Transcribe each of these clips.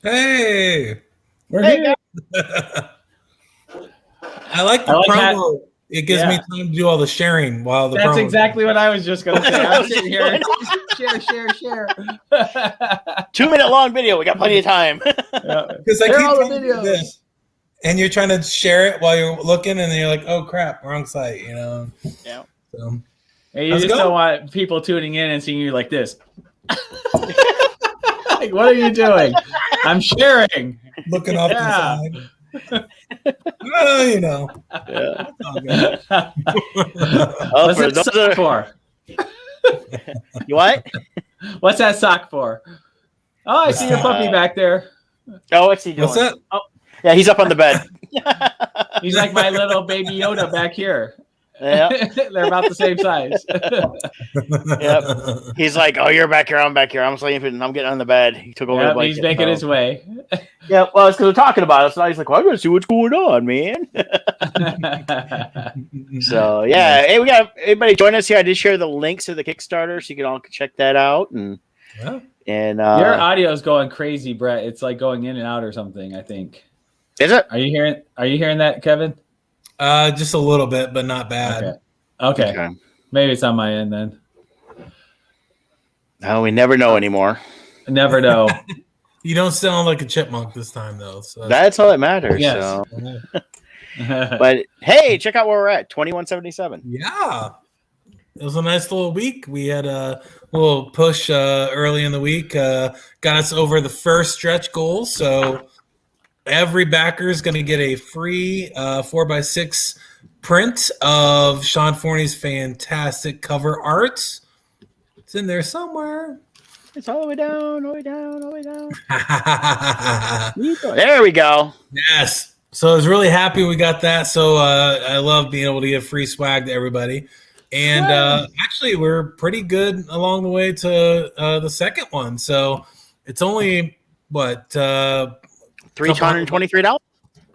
Hey, We're Hey, here. I like the I like promo. It gives me Yeah. time to do all the sharing while the That's promo. exactly what I was just going to say. I I'm was sitting just here. Share. 2-minute long video. We got plenty of time. Because I Share keep all the trying to do videos. this, and you're trying to share it while you're looking, and then you're like, "Oh crap, wrong site," you know. Yeah. So And you How's it just going? don't want people tuning in and seeing you like this. Like, what are you doing? I'm sharing. looking off Yeah. the side. You know. Yeah. It's all good. Oh, What's for that those sock that are, for? you what? What's that sock for? Oh, I see your puppy back there. Oh, what's he doing? What's that? Oh, yeah, he's up on the bed. He's like my little baby Yoda back here. Yeah. They're about the same size. Yep. He's like, "Oh, you're back here. I'm back here. I'm sleeping. I'm getting on the bed." He took over the Yep, blanket. he's making so. his way. Yeah, well, it's because we're talking about it. So now he's like, "Well, I'm gonna see what's going on, man." So yeah, hey, we got everybody join us here. I did share the links to the Kickstarter, so you can all check that out. And Yeah. Your audio is going crazy, Brett. It's like going in and out or something, I think. Is it? Are you hearing that, Kevin? Just a little bit, but not bad. Okay. Maybe it's on my end then. Oh, we never know anymore. Never know. You don't sound like a chipmunk this time, though. So That's all that matters. Yes. So. But hey, check out where we're at, 2177. Yeah. It was a nice little week. We had a little push early in the week. Got us over the first stretch goal. So every backer is going to get a free 4x6 print of Sean Forney's fantastic cover art. It's in there somewhere. It's all the way down, all the way down, all the way down. There we go. Yes. So I was really happy we got that. So I love being able to give free swag to everybody. And actually, we're pretty good along the way to the second one. So it's only, what? $323?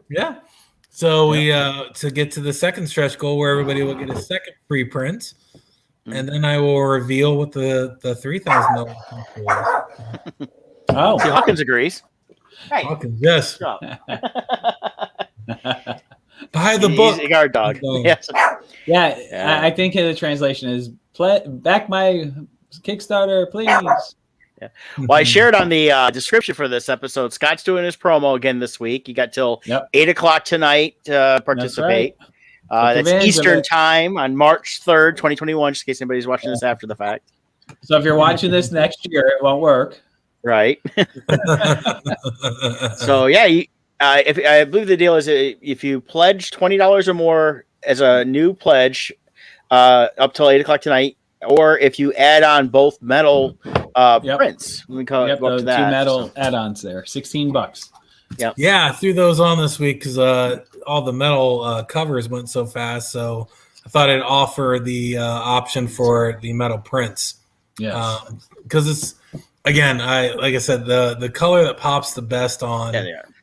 Yeah. So we to get to the second stretch goal where everybody will get a second free print. And then I will reveal what the $3,000 is. Oh. See, Hawkins agrees. Hey. Hawkins, yes. Buy the book. He's a guard dog. Yes. Yeah, I think the translation is back my Kickstarter, please. Yeah. Well, I shared on the description for this episode. Scott's doing his promo again this week. You got till 8 o'clock tonight to participate. That's Eastern time on March 3rd, 2021, just in case anybody's watching this after the fact. So if you're watching this next year, it won't work. Right. So, yeah, if I believe the deal is if you pledge $20 or more as a new pledge up till 8 o'clock tonight, or if you add on both metal prints, we go up to that. 2 metal add-ons there, $16. Yep. Yeah, I threw those on this week because all the metal covers went so fast. So I thought I'd offer the option for the metal prints. Yes. Because it's, again, like I said, the color that pops the best on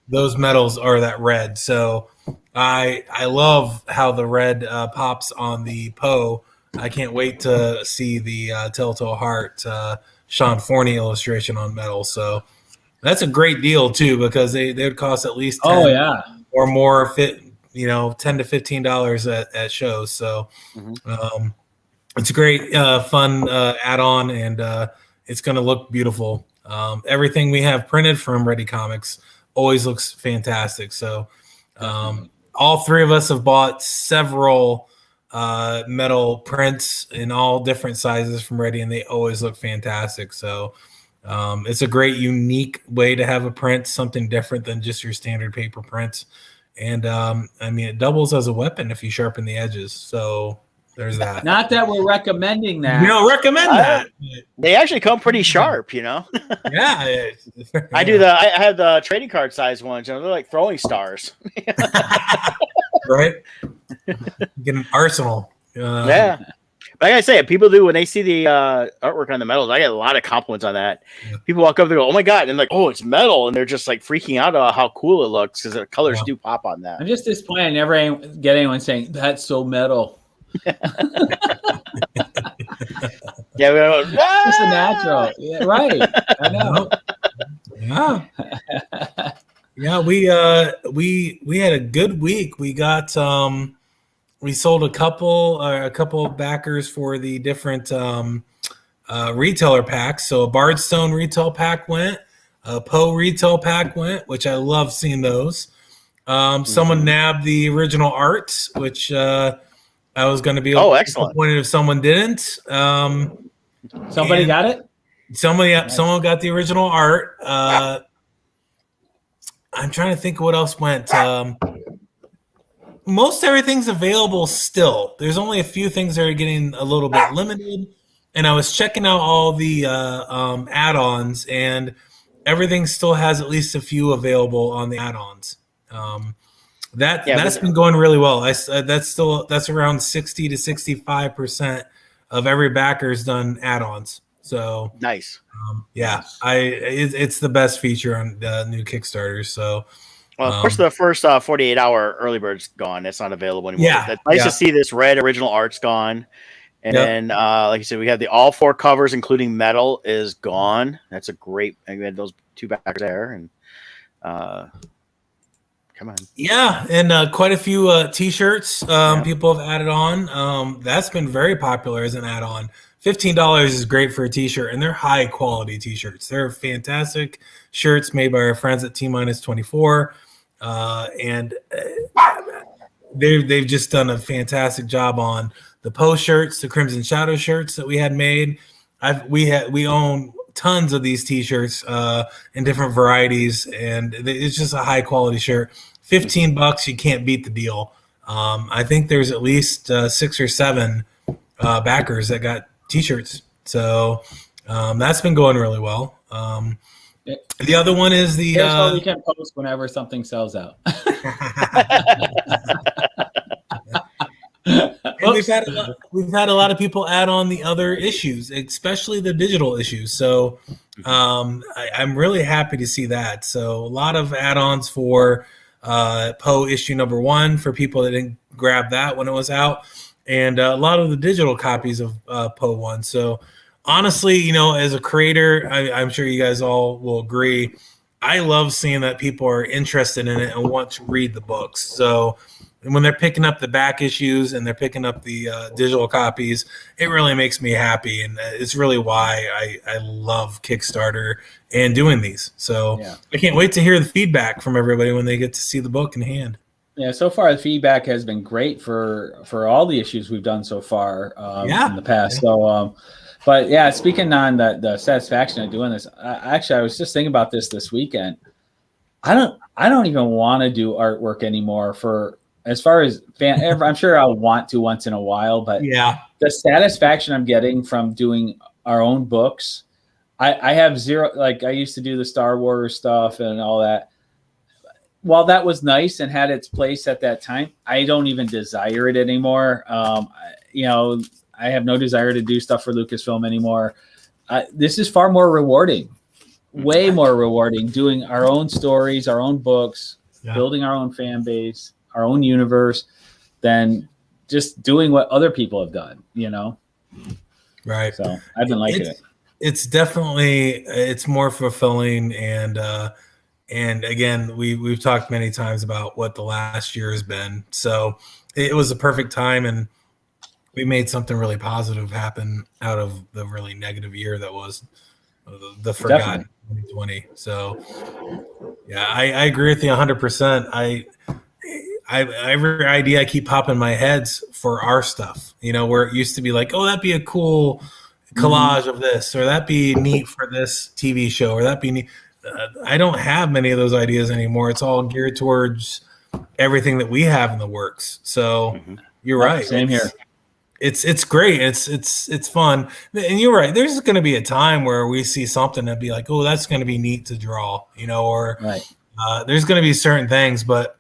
those metals are that red. So I love how the red pops on the Poe. I can't wait to see the Telltale Heart Sean Forney illustration on metal. So that's a great deal too, because they would cost at least $10 or more, $10 to $15 at shows. So it's a great fun add-on, and it's going to look beautiful. Everything we have printed from Ready Comics always looks fantastic. So all three of us have bought several metal prints in all different sizes from Ready, and they always look fantastic. So it's a great, unique way to have a print, something different than just your standard paper print. And I mean, it doubles as a weapon if you sharpen the edges. So there's that. Not that we're recommending that. We don't recommend that. They actually come pretty sharp, you know. Yeah. I have the trading card size ones, and they're like throwing stars. Right. Get an arsenal. Yeah. Like I say, people do when they see the artwork on the metals. I get a lot of compliments on that. Yeah. People walk up, they go, "Oh my god!" and like, "Oh, it's metal," and they're just like freaking out about how cool it looks because the colors do pop on that. I'm just disappointed I never get anyone saying that's so metal. Yeah, we go, it's just a natural. Yeah, right. I know. Yeah. Yeah, we had a good week. We got we sold a couple of backers for the different retailer packs. So a Bardstone retail pack went, a Poe retail pack went, which I love seeing those. Someone nabbed the original art, which I was going to be disappointed if someone didn't. Somebody got it? Someone got the original art. I'm trying to think what else went. Most everything's available still. There's only a few things that are getting a little bit limited. And I was checking out all the add-ons, and everything still has at least a few available on the add-ons. That's been going really well. That's around 60 to 65% of every backer's done add-ons. So nice. It's the best feature on the new Kickstarter. So, well, of course, the first 48-hour early bird's gone. It's not available anymore. Yeah, it's nice to see this red original art's gone. And then, like you said, we have all 4 covers, including metal, is gone. That's a great. We had those 2 backers there, and come on. Yeah, and quite a few T-shirts people have added on. That's been very popular as an add-on. $15 is great for a T-shirt, and they're high-quality T-shirts. They're fantastic shirts made by our friends at T-24, and they've just done a fantastic job on the Poe shirts, the Crimson Shadow shirts that we had made. We own tons of these T-shirts in different varieties, and it's just a high-quality shirt. $15, you can't beat the deal. I think there's at least 6 or 7 backers that got T-shirts, so that's been going really well. The other one is the we can post whenever something sells out. And we've had a lot of people add on the other issues, especially the digital issues. So I'm really happy to see that. So a lot of add-ons for Poe issue number 1 for people that didn't grab that when it was out, and a lot of the digital copies of Poe 1. So honestly, as a creator, I'm sure you guys all will agree, I love seeing that people are interested in it and want to read the books. So when they're picking up the back issues and they're picking up the digital copies, it really makes me happy. And it's really why I love Kickstarter and doing these. So I can't wait to hear the feedback from everybody when they get to see the book in hand. Yeah, so far the feedback has been great for all the issues we've done so far in the past. So, but yeah, speaking on the satisfaction of doing this, I was just thinking about this weekend. I don't even want to do artwork anymore as far as I'm sure I'll want to once in a while, but the satisfaction I'm getting from doing our own books, I have zero. Like I used to do the Star Wars stuff and all that. While that was nice and had its place at that time, I don't even desire it anymore. I have no desire to do stuff for Lucasfilm anymore. This is far more rewarding, way more rewarding, doing our own stories, our own books, building our own fan base, our own universe, than just doing what other people have done, Right. So I've been liking it. It's definitely, it's more fulfilling. And again, we've talked many times about what the last year has been. So it was a perfect time, and we made something really positive happen out of the really negative year that was the forgotten 2020. So yeah, I agree with you 100%. Every idea I keep popping in my heads for our stuff, where it used to be like, oh, that'd be a cool collage of this, or that'd be neat for this TV show, or that'd be neat. I don't have many of those ideas anymore. It's all geared towards everything that we have in the works. So you're right. Same here. It's great. It's fun. And you're right. There's going to be a time where we see something and be like, oh, that's going to be neat to draw, or there's going to be certain things, but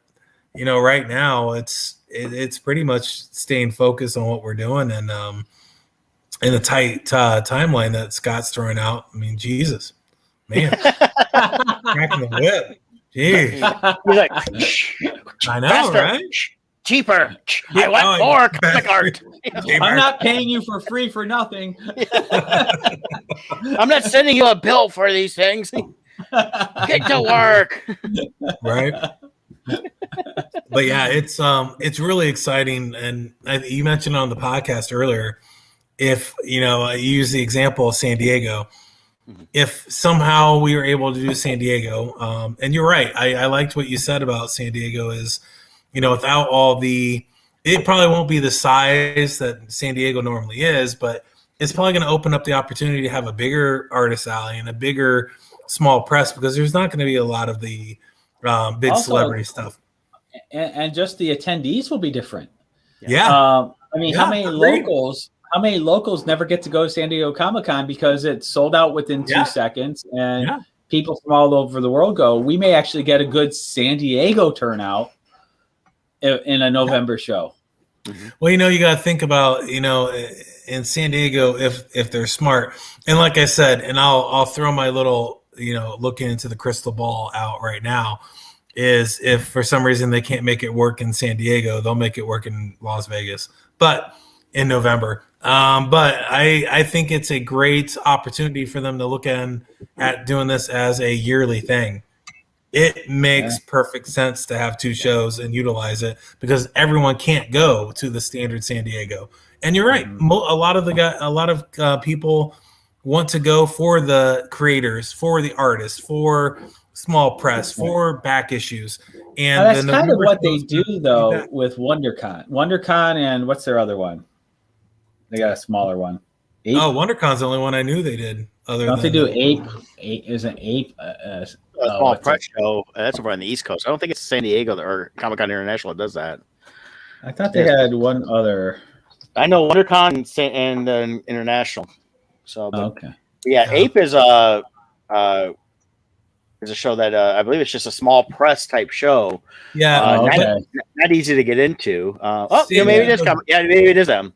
right now it's pretty much staying focused on what we're doing, and in the tight timeline that Scott's throwing out. I mean, Jesus, man, cracking the whip. Jeez. He's like, I know, faster, right? Cheaper. I want more comic art. I'm not paying you for free for nothing. I'm not sending you a bill for these things. Get to work. Right. But yeah, it's really exciting. And you mentioned on the podcast earlier, if, you use the example of San Diego, if somehow we were able to do San Diego, and you're right, I liked what you said about San Diego is, without all it probably won't be the size that San Diego normally is, but it's probably going to open up the opportunity to have a bigger artist alley and a bigger small press, because there's not going to be a lot of the big celebrity stuff. And just the attendees will be different. Yeah. How many locals never get to go to San Diego Comic-Con because it's sold out within 2 seconds, and people from all over the world go. We may actually get a good San Diego turnout in a November show. Well, you got to think about, in San Diego, if they're smart. And like I said, and I'll throw my little, looking into the crystal ball out right now, is if for some reason they can't make it work in San Diego, they'll make it work in Las Vegas, but in November. But I think it's a great opportunity for them to look at doing this as a yearly thing. It makes perfect sense to have 2 shows and utilize it, because everyone can't go to the standard San Diego. And you're right. A lot of people want to go for the creators, for the artists, for small press, for back issues. And that's kind of what they do, though, with WonderCon. WonderCon, and what's their other one? They got a smaller one. Ape? Oh, WonderCon's the only one I knew they did. Don't they do Ape? Is an Ape? A small press show. That's over on the East Coast. I don't think it's San Diego or Comic-Con International that does that. I thought they had one other. I know WonderCon and International. So, okay. Yeah, Ape is a show that I believe it's just a small press type show. Yeah, not easy to get into. Maybe it is. Maybe it is them.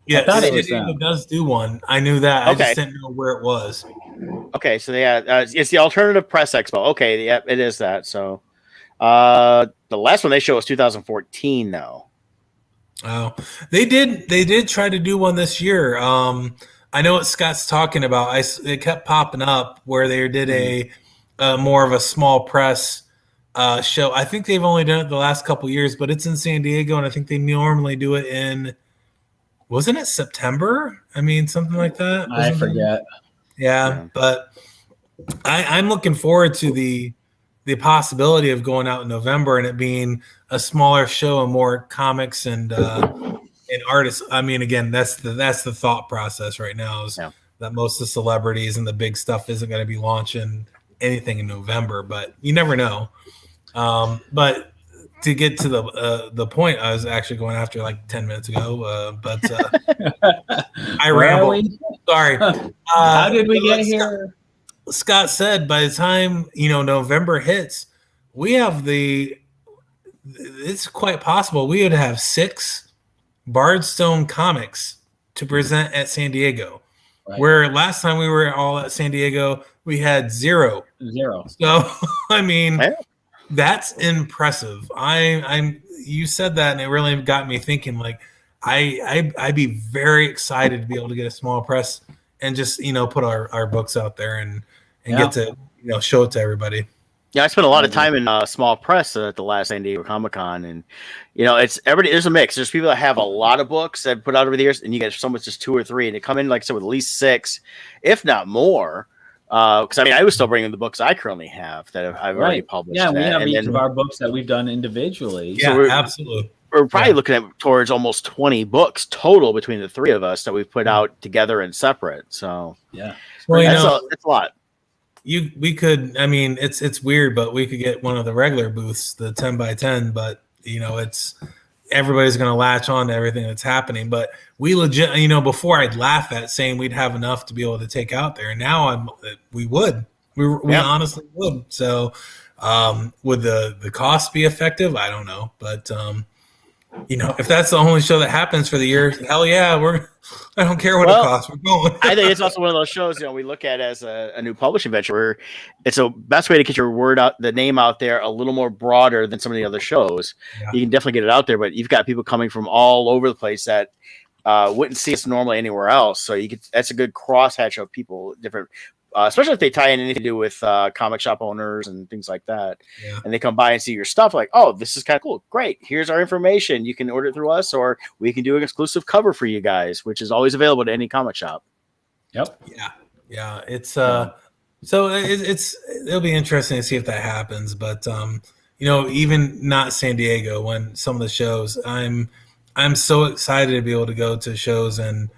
Yeah, it does do one. I knew that. I just didn't know where it was. Okay, so it's the Alternative Press Expo. Okay, yeah, it is that. So, the last one they showed was 2014, though. Oh, they did try to do one this year. I know what Scott's talking about. It kept popping up where they did a more of a small press show. I think they've only done it the last couple years, but it's in San Diego, and I think they normally do it in. Wasn't it September? I mean, something like that. I forget. Yeah, but I'm looking forward to the possibility of going out in November and it being a smaller show and more comics and artists. I mean, again, that's the thought process right now is that most of the celebrities and the big stuff isn't going to be launching anything in November, but you never know. But to get to the point I was actually going after like 10 minutes ago, but I rambled. Sorry. How did we get here? Scott said by the time, November hits, we have it's quite possible we would have 6 Bardstone comics to present at San Diego. Right. Where last time we were all at San Diego, we had 0. So, I mean, that's impressive. You said that and it really got me thinking, like, I'd be very excited to be able to get a small press and just, put our books out there and get to, show it to everybody. Yeah, I spent a lot of time in small press at the last San Diego Comic-Con, and it's everybody. There's a mix. There's people that have a lot of books that put out over the years, and you get someone with just 2 or 3, and they come in, like I said, with at least 6, if not more. Because I was still bringing the books I currently have that I've already published. Yeah, we have each of our books that we've done individually. Yeah, so absolutely. We're probably looking at towards almost 20 books total between the 3 of us that we've put out together and separate. So well, that's a lot. We could. I mean, it's weird, but we could get one of the regular booths, the 10 by 10. But it's everybody's going to latch on to everything that's happening. But we legit, before I'd laugh at saying we'd have enough to be able to take out there. Now we honestly would. So would the cost be effective? I don't know, but if that's the only show that happens for the year, hell yeah, I don't care what it costs. We're going. I think it's also one of those shows we look at as a new publishing venture where it's a best way to get your word out, the name out there a little more broader than some of the other shows. Yeah. You can definitely get it out there, but you've got people coming from all over the place that wouldn't see us normally anywhere else. So that's a good crosshatch of people, different especially if they tie in anything to do with comic shop owners and things like that. Yeah. And they come by and see your stuff like, oh, this is kind of cool. Great. Here's our information. You can order it through us, or we can do an exclusive cover for you guys, which is always available to any comic shop. Yep. Yeah. It's so it'll be interesting to see if that happens. But even not San Diego, when some of the shows, I'm so excited to be able to go to shows and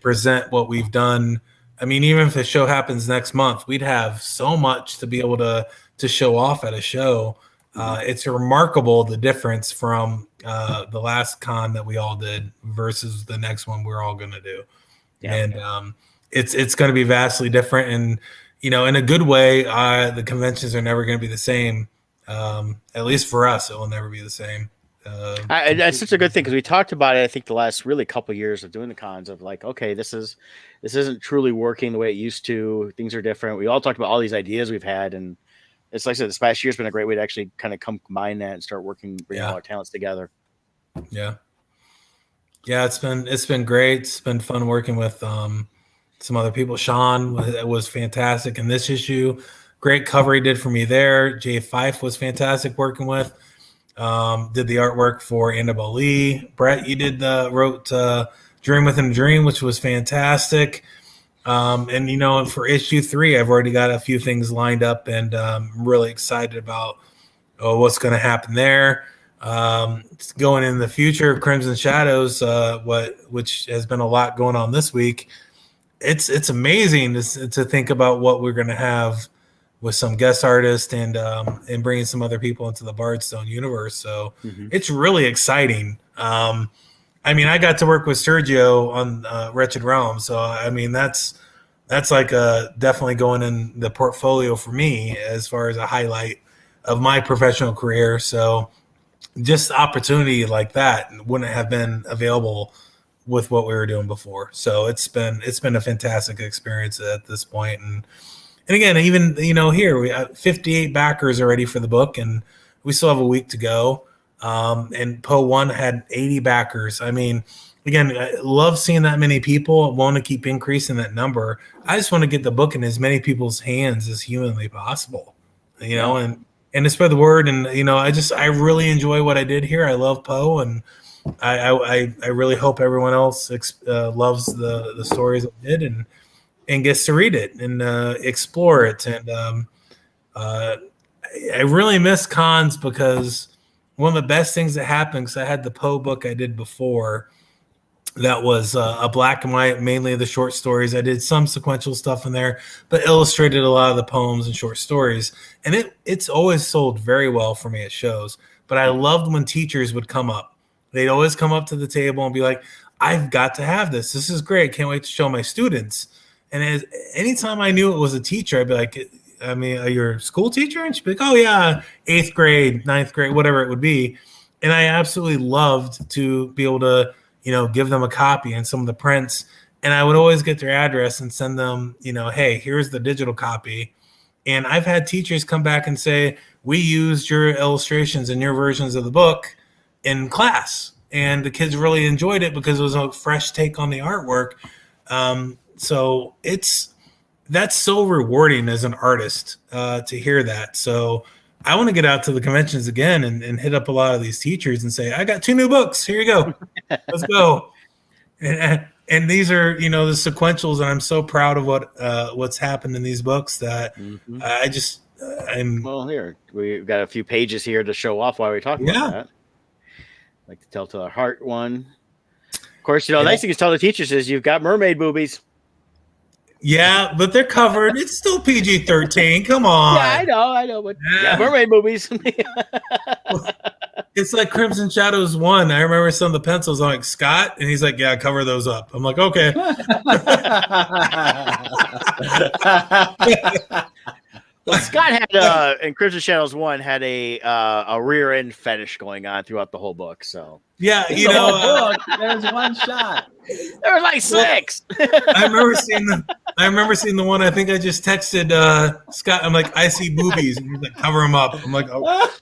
present what we've done. I mean, even if the show happens next month, we'd have so much to be able to show off at a show. It's remarkable the difference from the last con that we all did versus the next one we're all going to do. Yeah. And it's going to be vastly different. And, in a good way, the conventions are never going to be the same. At least for us, it will never be the same. It's such a good thing because we talked about it. I think the last really couple of years of doing the cons of like, okay, this isn't truly working the way it used to. Things are different. We all talked about all these ideas we've had, and it's like I said, this past year's been a great way to actually kind of combine that and start working, bringing all our talents together. Yeah, it's been great. It's been fun working with some other people. Sean was fantastic in this issue. Great cover he did for me there. Jay Fife was fantastic working with. Did the artwork for Annabelle Lee. Brett, you wrote Dream Within a Dream, which was fantastic. And for issue 3, I've already got a few things lined up, and I'm really excited about what's going to happen there. Going in the future, Crimson Shadows, which has been a lot going on this week. It's amazing to think about what we're going to have with some guest artists and bringing some other people into the Bardstone universe. So It's really exciting. I mean, I got to work with Sergio on Wretched Realm. So, I mean, that's like definitely going in the portfolio for me as far as a highlight of my professional career. So just opportunity like that wouldn't have been available with what we were doing before. So it's been a fantastic experience at this point. And again, even, here we have 58 backers already for the book, and we still have a week to go. And Poe 1 had 80 backers. I mean, again, I love seeing that many people. I want to keep increasing that number. I just want to get the book in as many people's hands as humanly possible, and to spread the word. And, I really enjoy what I did here. I love Poe, and I really hope everyone else loves the stories I did and gets to read it and explore it. And I really miss cons because one of the best things that happened, because I had the Poe book I did before that was a black and white, mainly the short stories. I did some sequential stuff in there, but illustrated a lot of the poems and short stories. And it's always sold very well for me at shows. But I loved when teachers would come up. They'd always come up to the table and be like, I've got to have this. This is great. Can't wait to show my students. And anytime I knew it was a teacher, I'd be like, I mean, are you a school teacher? And she'd be like, oh, yeah, 8th grade, 9th grade, whatever it would be. And I absolutely loved to be able to, give them a copy and some of the prints. And I would always get their address and send them, hey, here's the digital copy. And I've had teachers come back and say, we used your illustrations and your versions of the book in class. And the kids really enjoyed it because it was a fresh take on the artwork. So that's so rewarding as an artist to hear that. So I want to get out to the conventions again and hit up a lot of these teachers and say, I got 2 new books. Here you go. Let's go. And these are, the sequentials. And I'm so proud of what's happened in these books that Well, here, we've got a few pages here to show off while we're talking about that. Like the Telltale Heart one. Of course, the nice thing is tell the teachers is you've got mermaid boobies. Yeah, but they're covered. It's still PG-13. Come on. Yeah, I know. But mermaid movies. It's like Crimson Shadows 1. I remember some of the pencils. I'm like, Scott? And he's like, yeah, cover those up. I'm like, okay. Well, Scott had in Crimson Shadows 1 had a rear end fetish going on throughout the whole book. So yeah, there's one shot. There was like 6. I remember seeing the one. I think I just texted Scott. I'm like, I see boobies, and he's like, cover them up. I'm like, oh.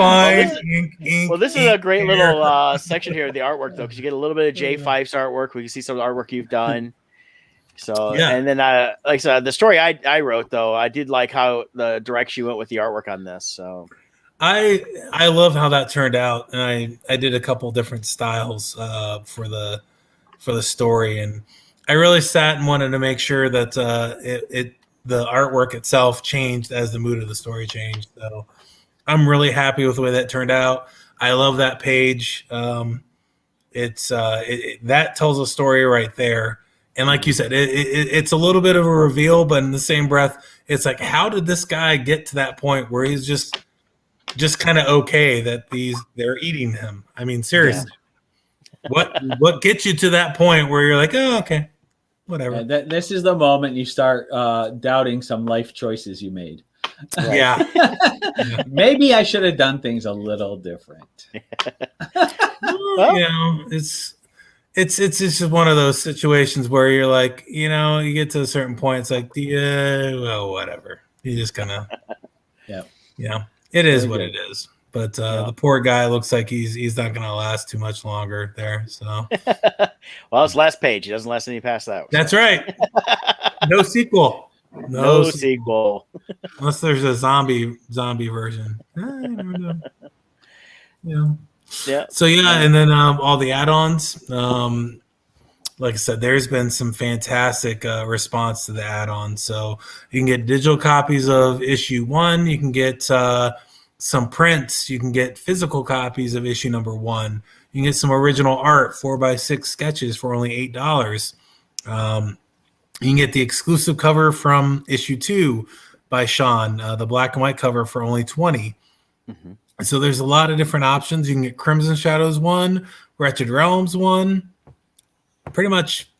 fine. Well, this is a great little section here of the artwork, though, because you get a little bit of J5's artwork. We can see some of the artwork you've done. So, and then, like I said, the story I wrote, though, I did like how the direction you went with the artwork on this. So, I love how that turned out, and I did a couple different styles for the story, and I really sat and wanted to make sure that the artwork itself changed as the mood of the story changed. So I'm really happy with the way that turned out. I love that page. That tells a story right there. And like you said, it's a little bit of a reveal, but in the same breath, it's like, how did this guy get to that point where he's just kind of okay that they're eating him? I mean, seriously, what gets you to that point where you're like, oh, okay, whatever. Yeah, this is the moment you start doubting some life choices you made. Right. Yeah. Maybe I should have done things a little different. Well, it's just one of those situations where you're like, you get to a certain point, it's like, well, whatever. You just kind of, it is what it is. But the poor guy looks like he's not going to last too much longer there. So, well, it's last page. He doesn't last any past that. That's right. No sequel. No sequel. Unless there's a zombie version. I never know. Yeah. So and then all the add-ons. Like I said, there's been some fantastic response to the add-ons. So you can get digital copies of issue 1. You can get some prints. You can get physical copies of issue number 1. You can get some original art, 4x6 sketches for only $8. You can get the exclusive cover from issue 2 by Sean, the black and white cover for only $20. Mm-hmm. So there's a lot of different options. You can get Crimson Shadows 1, Wretched Realms 1. Pretty much,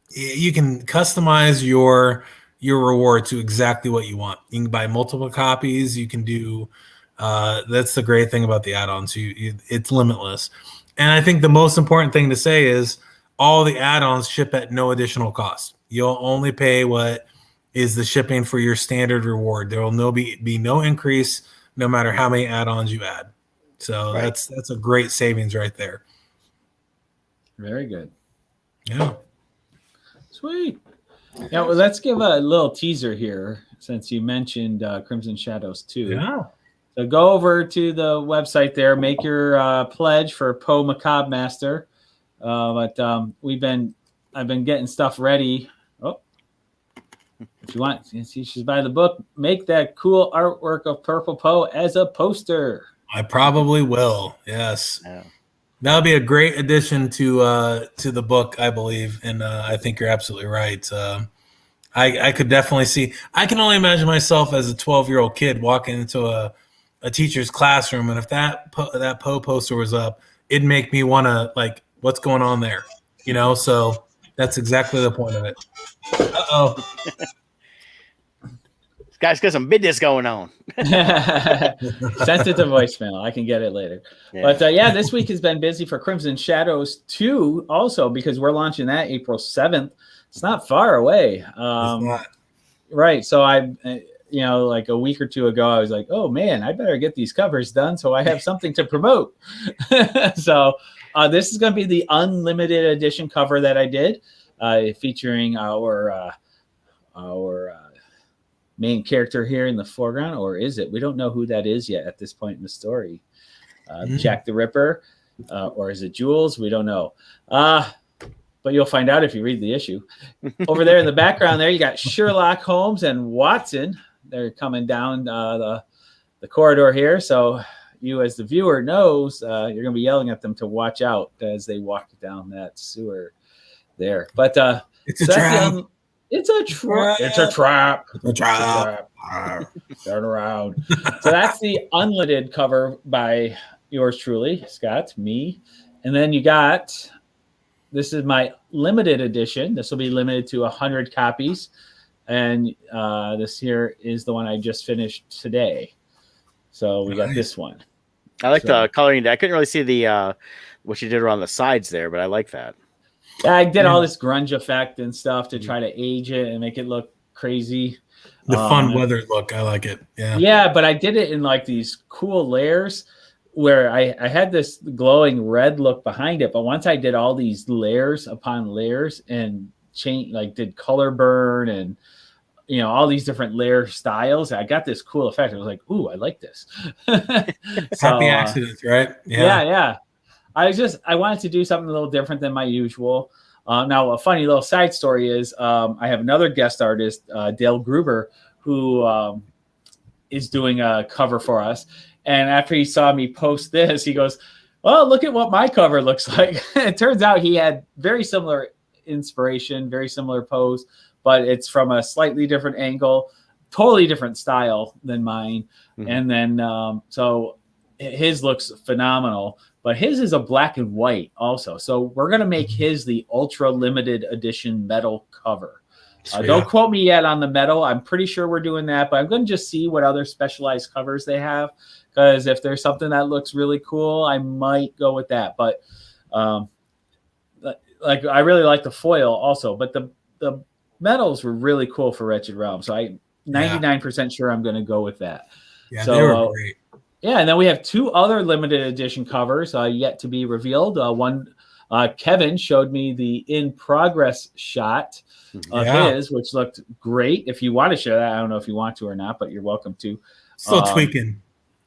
you can customize your reward to exactly what you want. You can buy multiple copies. You can do. That's the great thing about the add-ons. It's limitless. And I think the most important thing to say is all the add-ons ship at no additional cost. You'll only pay what is the shipping for your standard reward. There will be no increase no matter how many add-ons you add. So that's a great savings right there. Very good. Yeah. Sweet. Yeah, well, let's give a little teaser here since you mentioned Crimson Shadows 2. Yeah. So go over to the website there, make your pledge for Poe Macabre Master. But I've been getting stuff ready. Oh, if you want, since you should buy the book, make that cool artwork of Purple Poe as a poster. I probably will. Yes. Yeah. That'll be a great addition to the book, I believe, and I think you're absolutely right. I could definitely see. I can only imagine myself as a 12-year-old kid walking into a teacher's classroom, and if that Poe poster was up, it'd make me want to like, what's going on there, So that's exactly the point of it. Uh-oh. This guy's got some business going on. Sent it to voicemail. I can get it later. Yeah. But this week has been busy for Crimson Shadows 2 also because we're launching that April 7th. It's not far away. It's not. Right. So like a week or two ago, I was like, oh man, I better get these covers done so I have something to promote. So this is going to be the unlimited edition cover that I did, featuring our main character here in the foreground, or is it? We don't know who that is yet at this point in the story. Jack the Ripper, or is it Jules? We don't know. But you'll find out if you read the issue. Over there in the background there, you got Sherlock Holmes and Watson. They're coming down the corridor here. So you as the viewer knows you're going to be yelling at them to watch out as they walk down that sewer there. But it's a trap. It's a trap. It's a trap. It's a trap. Turn around. So that's the unlimited cover by yours truly, Scott, me. And then you got, this is my limited edition. This will be limited to 100 copies. And this here is the one I just finished today. So we got this one. I like the coloring. I couldn't really see the what you did around the sides there, but I like that. I did all this grunge effect and stuff to try to age it and make it look crazy. The fun weathered look. I like it. Yeah. Yeah, but I did it in like these cool layers where I had this glowing red look behind it. But once I did all these layers upon layers and did color burn and, all these different layer styles, I got this cool effect. I was like, ooh, I like this. Happy accidents, right? Yeah. I wanted to do something a little different than my usual. Now, a funny little side story is I have another guest artist, Dale Gruber, who is doing a cover for us. And after he saw me post this, he goes, well, look at what my cover looks like. It turns out he had very similar inspiration, very similar pose, but it's from a slightly different angle, totally different style than mine. Mm-hmm. And then, so his looks phenomenal. But his is a black and white also. So we're going to make his the ultra limited edition metal cover. Don't quote me yet on the metal. I'm pretty sure we're doing that, but I'm going to just see what other specialized covers they have. Because if there's something that looks really cool, I might go with that. But I really like the foil also. But the metals were really cool for Wretched Realm. So I'm 99% sure I'm going to go with that. Yeah, so, they were great. Yeah, and then we have 2 other limited edition covers yet to be revealed. One, Kevin showed me the in progress shot of his, which looked great. If you want to share that, I don't know if you want to or not, but you're welcome to. Still tweaking.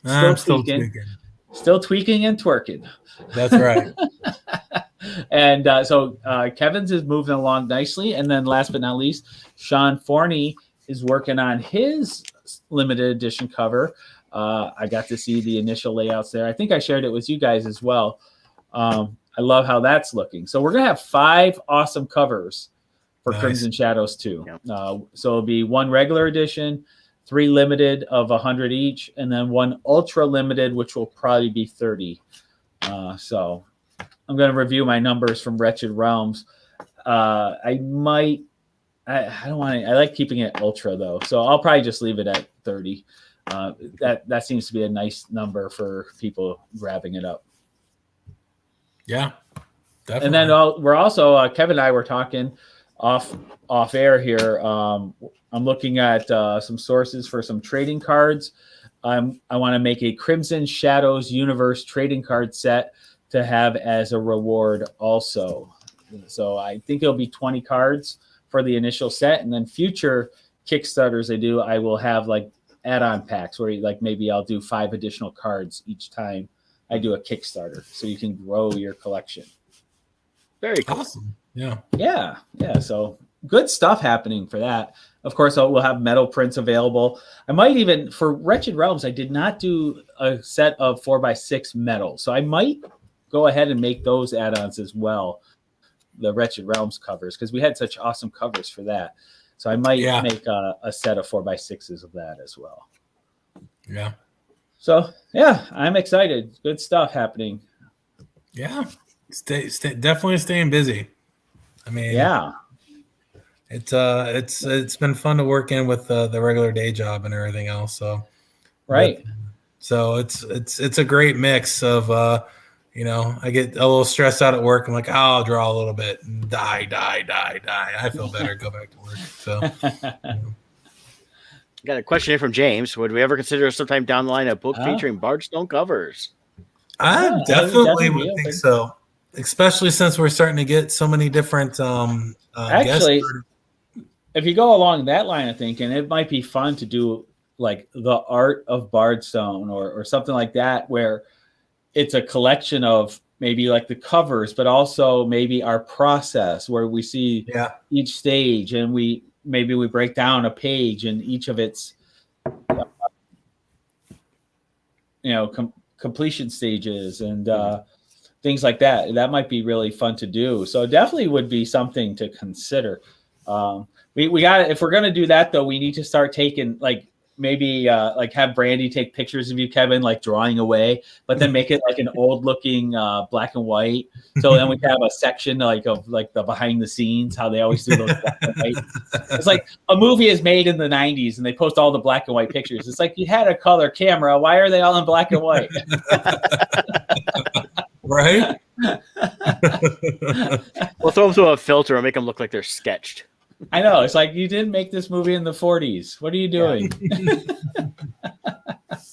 Still tweaking and twerking. That's right. And so Kevin's is moving along nicely. And then last but not least, Sean Forney is working on his limited edition cover. I got to see the initial layouts there. I think I shared it with you guys as well. I love how that's looking. So we're going to have 5 awesome covers for Crimson Shadows 2. Yep. So it'll be 1 regular edition, 3 limited of 100 each, and then 1 ultra limited, which will probably be 30. So I'm going to review my numbers from Wretched Realms. I don't want to, I like keeping it ultra though. So I'll probably just leave it at 30. That seems to be a nice number for people grabbing it up. Yeah, definitely. And then we're also Kevin and I were talking off air here. I'm looking at some sources for some trading cards. I want to make a Crimson Shadows Universe trading card set to have as a reward also. So I think it'll be 20 cards for the initial set, and then future Kickstarters I will have like add-on packs where maybe I'll do 5 additional cards each time I do a Kickstarter, so you can grow your collection. Very cool. Awesome. Yeah. So good stuff happening for that. Of course, we'll have metal prints available. I might even, for Wretched Realms, I did not do a set of 4x6 metal, so I might go ahead and make those add-ons as well, the Wretched Realms covers, because we had such awesome covers for that. So I might make a set of 4x6s of that as well. Yeah. So I'm excited. Good stuff happening. Yeah. Definitely staying busy. I mean, it's been fun to work in with the regular day job and everything else. So right. So it's a great mix of I get a little stressed out at work. I'm like, I'll draw a little bit and die. I feel better. Go back to work. So, Got a question here from James. Would we ever consider sometime down the line a book featuring Bardstone covers? I definitely would think so, especially since we're starting to get so many different. Actually, if you go along that line of thinking, it might be fun to do like the art of Bardstone or something like that, where it's a collection of maybe like the covers, but also maybe our process where we see each stage and we break down a page and each of its, completion stages and things like that. That might be really fun to do. So definitely would be something to consider. We got, if we're going to do that though, we need to start taking maybe have Brandy take pictures of you, Kevin, drawing away, but then make it like an old looking black and white. So then we have a section of the behind the scenes, how they always do those black and white. It's like a movie is made in the 90s and they post all the black and white pictures. It's like, you had a color camera. Why are they all in black and white? Right. We'll throw them through a filter and make them look like they're sketched. I know. It's like, you didn't make this movie in the 40s. What are you doing?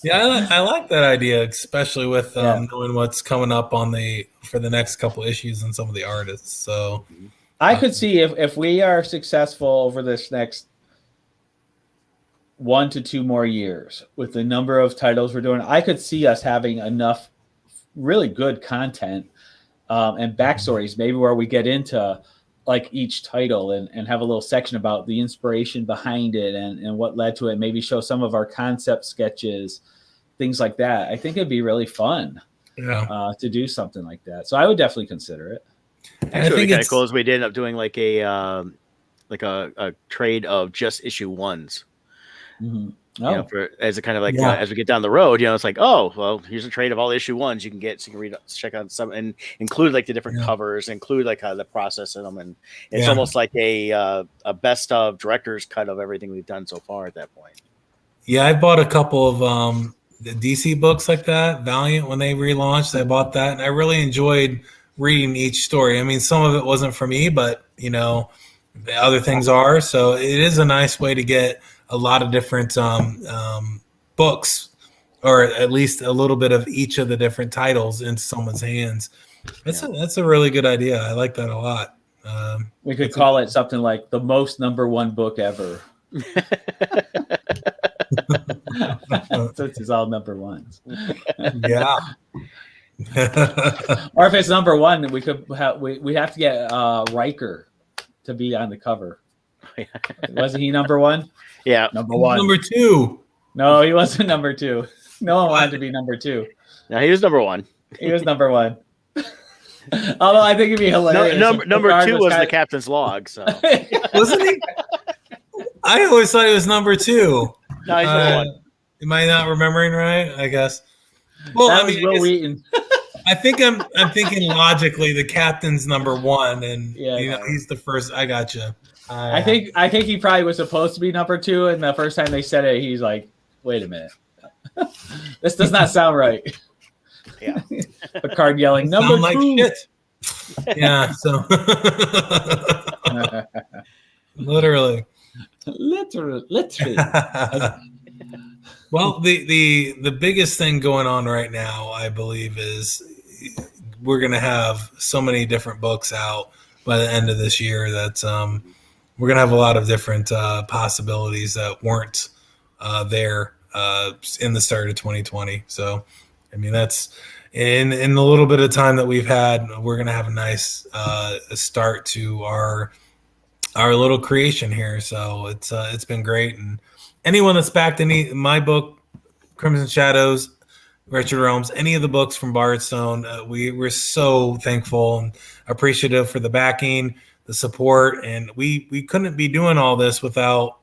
Yeah, I like that idea, especially with knowing what's coming up for the next couple issues and some of the artists. So I could see if we are successful over this next 1 to 2 more years with the number of titles we're doing, I could see us having enough really good content and backstories, maybe where we get into like each title and have a little section about the inspiration behind it and what led to it. Maybe show some of our concept sketches, things like that. I think it'd be really fun to do something like that. So I would definitely consider it. Actually, I think it's kind of cool as we did end up doing like a trade of just issue ones. Mm-hmm. You know, as a kind of like as we get down the road, you know, it's like, oh, well, here's a trade of all issue ones you can get, so you can read, check out some, and include like the different covers, include like the process in them, and it's almost like a best of director's cut of everything we've done so far at that point. Yeah, I bought a couple of the DC books like that, Valiant, when they relaunched. I bought that, and I really enjoyed reading each story. I mean, some of it wasn't for me, but you know, the other things are. So it is a nice way to get a lot of different books, or at least a little bit of each of the different titles into someone's hands. That's a really good idea. I like that a lot. We could call it something like the most #1 book ever. Since it's all #1s. Yeah. Or if it's #1, we have to get Riker to be on the cover. Wasn't he #1? Yeah, #1. #2. No, he wasn't #2. No one wanted to be #2. No, he was #1. He was #1. Although I think it'd be hilarious. Number 2 was the captain's log. So wasn't he? I always thought he was #2. No, he's #1. Am I not remembering right? I guess. Well, that I mean, Will Wheaton. I think I'm thinking logically the captain's #1, and you know he's the first. I gotcha. I think he probably was supposed to be #2, and the first time they said it, he's like, "Wait a minute, this does not sound right." Yeah, Picard yelling, "Number 2!" Like shit. Yeah, so literally. Well, the biggest thing going on right now, I believe, is we're going to have so many different books out by the end of this year that we're going to have a lot of different possibilities that weren't there in the start of 2020. So, I mean, that's in the little bit of time that we've had, we're going to have a nice start to our little creation here. So it's been great. And anyone that's backed my book, Crimson Shadows, Richard Realms, any of the books from Bardstone, we're so thankful and appreciative for the backing, the support, and we couldn't be doing all this without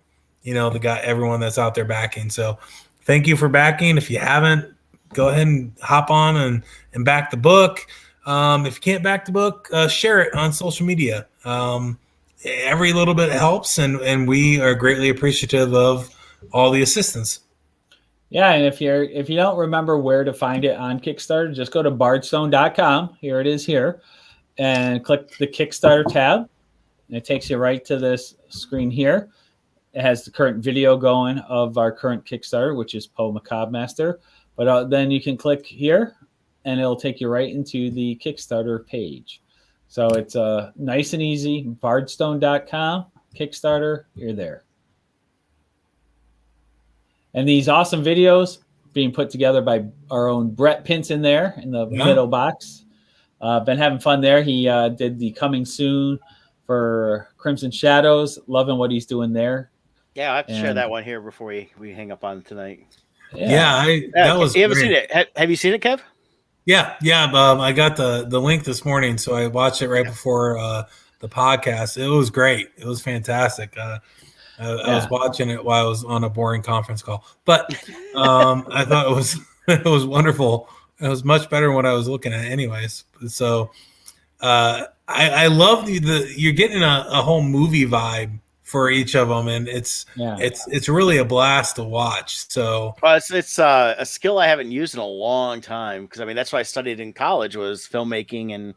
everyone that's out there backing. So thank you for backing. If you haven't, go ahead and hop on and back the book. If you can't back the book, share it on social media. Every little bit helps, and we are greatly appreciative of all the assistance. Yeah, and if you don't remember where to find it on Kickstarter, just go to bardstone.com. Here it is here, and click the Kickstarter tab, and it takes you right to this screen here. It has the current video going of our current Kickstarter, which is Poe Macabre Master. But then you can click here, and it'll take you right into the Kickstarter page. So it's nice and easy. Bardstone.com, Kickstarter, you're there. And these awesome videos being put together by our own Brett Pinson there in the middle box. Been having fun there. He did the coming soon for Crimson Shadows. Loving what he's doing there. Yeah, I have to share that one here before we hang up on tonight. Yeah, that was. You haven't seen it? Have you seen it, Kev? Yeah. I got the link this morning, so I watched it right before the podcast. It was great. It was fantastic. I was watching it while I was on a boring conference call, but I thought it was wonderful. It was much better than what I was looking at, anyways. So I love you're getting a whole movie vibe for each of them, and it's really a blast to watch. So it's a skill I haven't used in a long time, because I mean that's what I studied in college, was filmmaking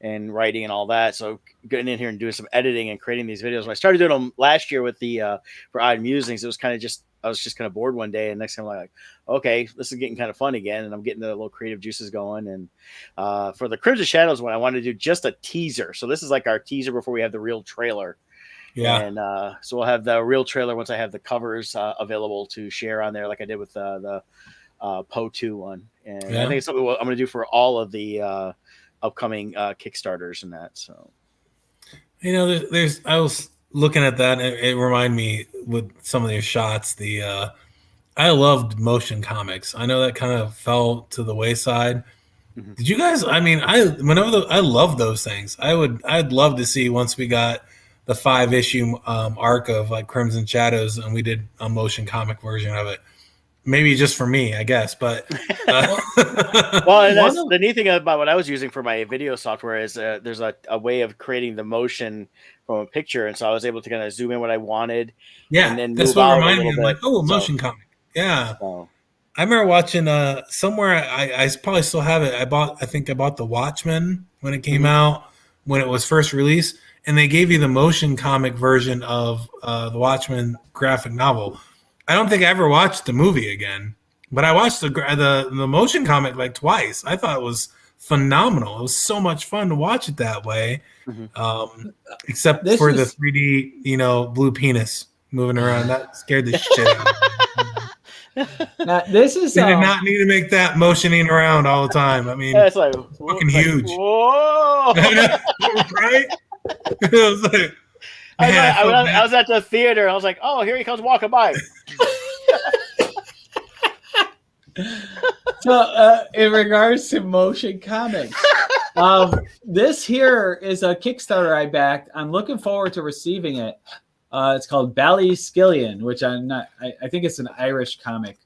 and writing and all that. So getting in here and doing some editing and creating these videos. When I started doing them last year with the for Odd Musings, it was kind of just, I was just kind of bored one day, and next time I'm like, okay, this is getting kind of fun again, and I'm getting the little creative juices going. And for the Crimson Shadows one, I wanted to do just a teaser. So this is like our teaser before we have the real trailer. Yeah. And so we'll have the real trailer once I have the covers available to share on there, like I did with the Poe 2 one. And I think it's something I'm going to do for all of the upcoming Kickstarters and that. So, there's I was looking at that, and it reminded me with some of your shots. I loved motion comics. I know that kind of fell to the wayside. Mm-hmm. Did you guys? I mean, I love those things. I'd love to see, once we got the 5-issue arc of like Crimson Shadows, and we did a motion comic version of it. Maybe just for me, I guess. But well, and that's the neat thing about what I was using for my video software is there's a way of creating the motion from a picture, and so I was able to kind of zoom in what I wanted. Yeah, and then that's what reminded me of, like, a motion comic. Yeah, so. I remember watching somewhere. I probably still have it. I think I bought The Watchmen when it came out, when it was first released, and they gave you the motion comic version of The Watchmen graphic novel. I don't think I ever watched the movie again, but I watched the motion comic like twice. I thought it was phenomenal. It was so much fun to watch it that way, except for the 3D, blue penis moving around. That scared the shit out of me. Now, this is they did not need to make that motioning around all the time. I mean, it's like fucking huge. Whoa! Right? It was like. I was at the theater, and I was like, "Oh, here he comes walking by." So, in regards to motion comics, this here is a Kickstarter I backed. I'm looking forward to receiving it. It's called Ballyskillion, which I'm not. I think it's an Irish comic,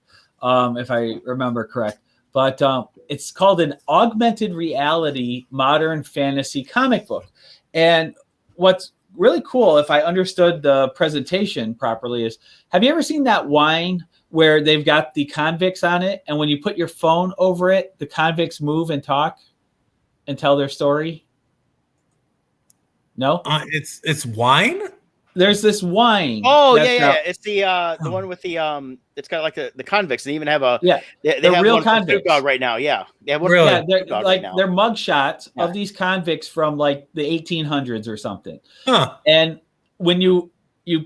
if I remember correct. But it's called an augmented reality modern fantasy comic book, and what's really cool, if I understood the presentation properly, is, have you ever seen that wine where they've got the convicts on it, and when you put your phone over it, the convicts move and talk and tell their story? No? It's wine? There's this wine. Oh, yeah. It's the one with the it's got like the convicts. They even have they have real one convicts dog right now. Yeah. They're like they're mugshots of these convicts from like the 1800s or something. Huh. And when you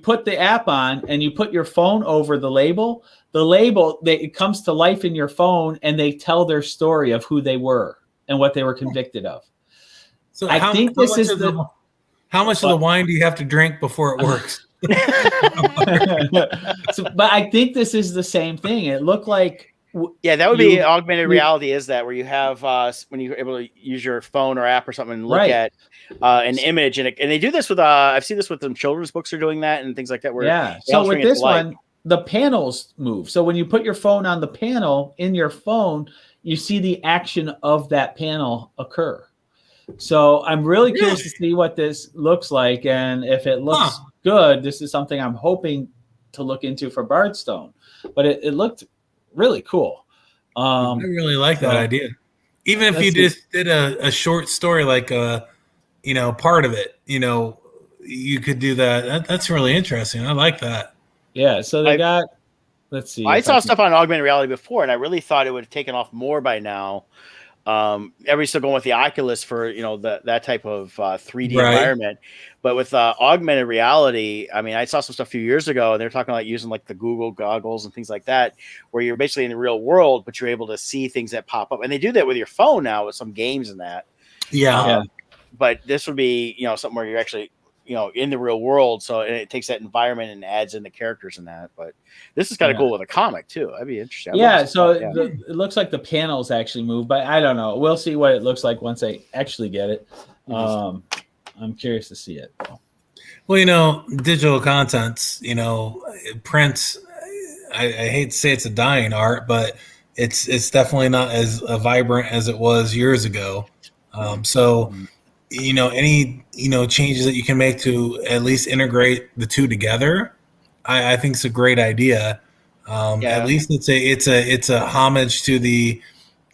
put the app on and you put your phone over the label, it comes to life in your phone, and they tell their story of who they were and what they were convicted of. So how much of the wine do you have to drink before it works? But I think this is the same thing. It looked like that would be augmented reality. Is that where you have when you're able to use your phone or app or something and look at an image, and they do this with I've seen this with some children's books are doing that and things like that. Where so with this one, the panels move. So when you put your phone on the panel in your phone, you see the action of that panel occur. So I'm really curious to see what this looks like, and if it looks good, this is something I'm hoping to look into for Bardstone. But it looked really cool. I really like that idea. Even if you just did a short story, like part of it, you could do that. That's really interesting. I like that. Yeah. So they got. Let's see. I saw stuff on augmented reality before, and I really thought it would have taken off more by now. Everybody's still going with the Oculus for that type of 3D environment, but with augmented reality, I mean, I saw some stuff a few years ago, and they're talking about using like the Google goggles and things like that, where you're basically in the real world, but you're able to see things that pop up, and they do that with your phone now with some games and that. But this would be something where you're actually in the real world, so it takes that environment and adds in the characters and that. But this is kind of cool with a comic too. That'd be interesting. It looks like the panels actually move, but I don't know. We'll see what it looks like once I actually get it. I'm curious to see it. Well, digital contents, print. I hate to say it's a dying art, but it's definitely not as vibrant as it was years ago. any changes that you can make to at least integrate the two together, I think it's a great idea. At least it's a homage to the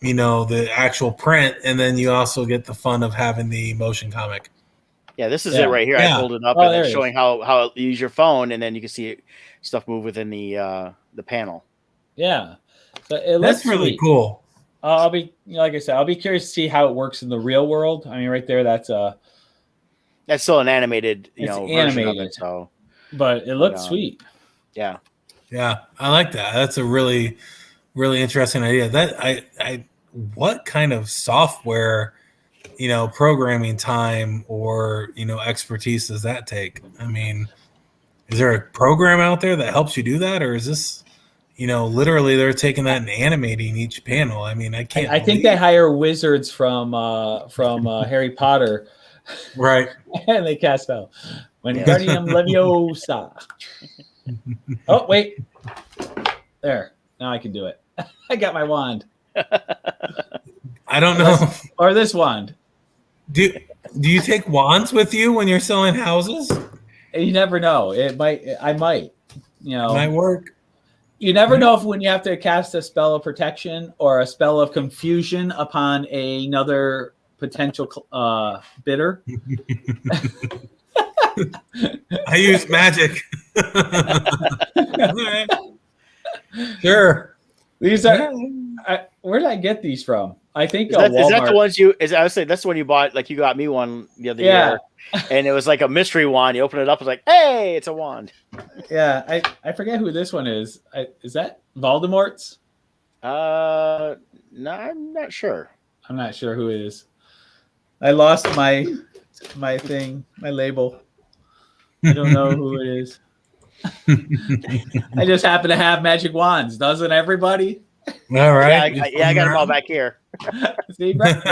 the actual print, and then you also get the fun of having the motion comic. Yeah, this is it right here. I pulled it up and it's showing how you use your phone, and then you can see stuff move within the panel. Yeah, so that's really cool. I'll be, like I said, I'll be curious to see how it works in the real world. I mean, right there, that's still an animated, animated, version of it, so, but it looks sweet. Yeah, I like that. That's a really, really interesting idea. That what kind of software, programming time or expertise does that take? I mean, is there a program out there that helps you do that, or is this? Literally, they're taking that and animating each panel. I mean, I can't. I think they hire wizards from Harry Potter, right? And they cast out Wingardium Leviosa. Oh wait, there. Now I can do it. I got my wand. I don't know. Or this wand. Do you take wands with you when you're selling houses? You never know. It might. I might. It might work. You never know if when you have to cast a spell of protection or a spell of confusion upon another potential bidder. I use magic. Sure. These are. Where did I get these from? I think is that the ones you? I would say that's the one you bought. Like you got me one the other year, and it was like a mystery wand. You open it up, it's like, hey, it's a wand. Yeah, I forget who this one is. Is that Voldemort's? No, I'm not sure. I'm not sure who it is. I lost my thing, my label. I don't know who it is. I just happen to have magic wands, doesn't everybody? All right. Yeah, I got them all back here. See, Brett,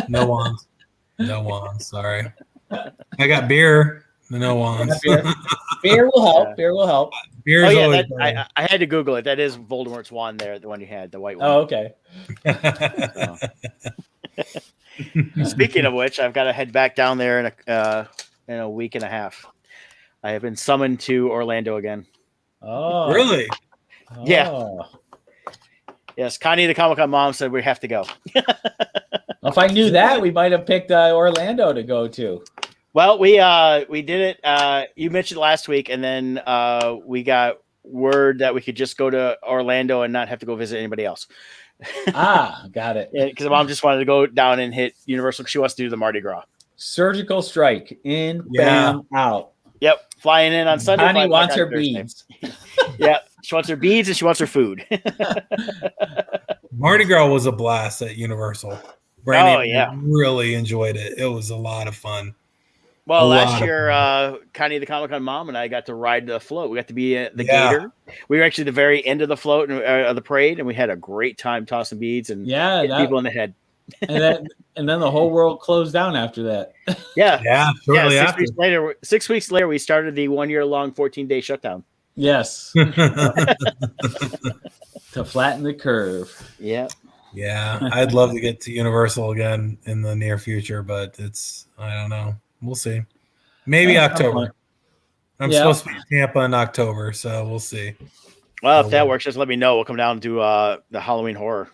No wands. No wands. Sorry. I got beer. No wands. Beer will help. Beer will help. Beer's always I had to Google it. That is Voldemort's wand there, the one you had, the white one. Oh, okay. Speaking of which, I've got to head back down there in a week and a half. I have been summoned to Orlando again. Oh, really? Yeah. Oh. Yes, Connie, the Comic-Con mom, said we have to go. If I knew that, we might have picked Orlando to go to. Well, we did it. You mentioned last week, and then we got word that we could just go to Orlando and not have to go visit anybody else. Got it. Because the mom just wanted to go down and hit Universal. She wants to do the Mardi Gras. Surgical strike. In, bam, out. Yep. Flying in on Sunday. Connie wants her beads. Yeah. She wants her beads and she wants her food. Mardi Gras was a blast at Universal. Brandy really enjoyed it. It was a lot of fun. Well, last year, Connie, the Comic-Con mom, and I got to ride the float. We got to be at the Gator. We were actually at the very end of the float of the parade, and we had a great time tossing beads and hitting people in the head. And then the whole world closed down after that. Yeah. Shortly after. 6 weeks later, we started the 1 year long 14-day shutdown. Yes. To flatten the curve. Yeah. Yeah. I'd love to get to Universal again in the near future, but I don't know. We'll see. Maybe October. I'm supposed to be in Tampa in October, so we'll see. Well, if that works, just let me know. We'll come down to the Halloween horror.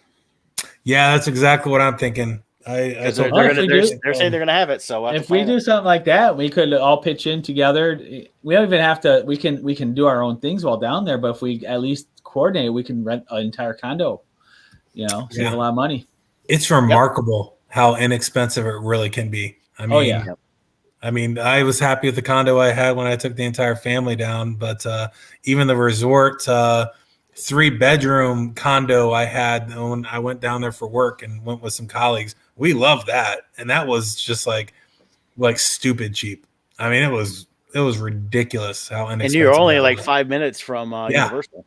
Yeah, that's exactly what I'm thinking. They're saying they're going to have it. So if we do something like that, we could all pitch in together. We don't even have to. We can do our own things while down there. But if we at least coordinate, we can rent an entire condo. Save a lot of money. It's remarkable how inexpensive it really can be. I mean, I mean, I was happy with the condo I had when I took the entire family down, but even the resort 3-bedroom condo I had when I went down there for work and went with some colleagues, we loved that, and that was just like stupid cheap. I mean, it was ridiculous how inexpensive. And you're only like 5 minutes from Universal.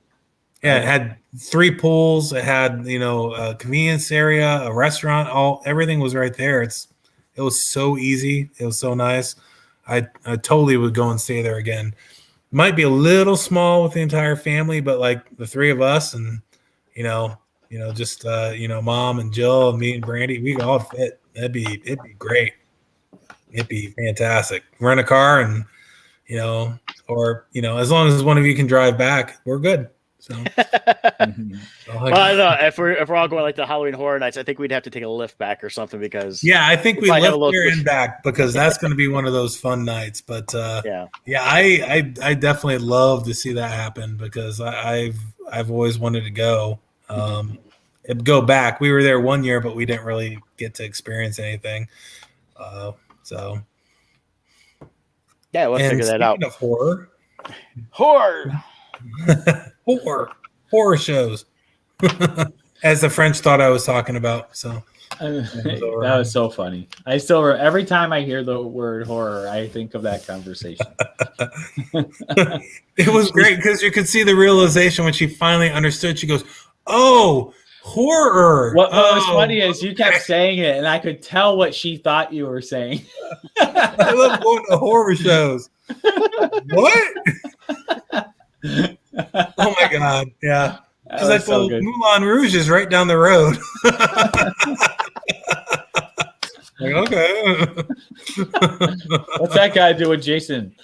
Yeah, it had 3 pools. It had a convenience area, a restaurant. Everything was right there. It was so easy. It was so nice. I totally would go and stay there again. Might be a little small with the entire family, but like the 3 of us and just mom and Jill and me and Brandy, we could all fit. it'd be great. It'd be fantastic. Rent a car and, or, as long as one of you can drive back, we're good. So, well, I don't know. If we're all going like the Halloween Horror Nights, I think we'd have to take a lift back or something because I think we lift there and back because that's going to be one of those fun nights. But I definitely love to see that happen because I've always wanted to go. Go back. We were there one year, but we didn't really get to experience anything. So we'll figure that out. Of horror. Horror shows, as the French thought I was talking about. So that was so funny. I still every time I hear the word horror, I think of that conversation. It was great because you could see the realization when she finally understood. She goes, "Oh, horror!" What was funny is you kept saying it, and I could tell what she thought you were saying. I love going to horror shows. What? Oh my god! Yeah, because I told Moulin Rouge is right down the road. Like, okay. What's that guy doing, Jason?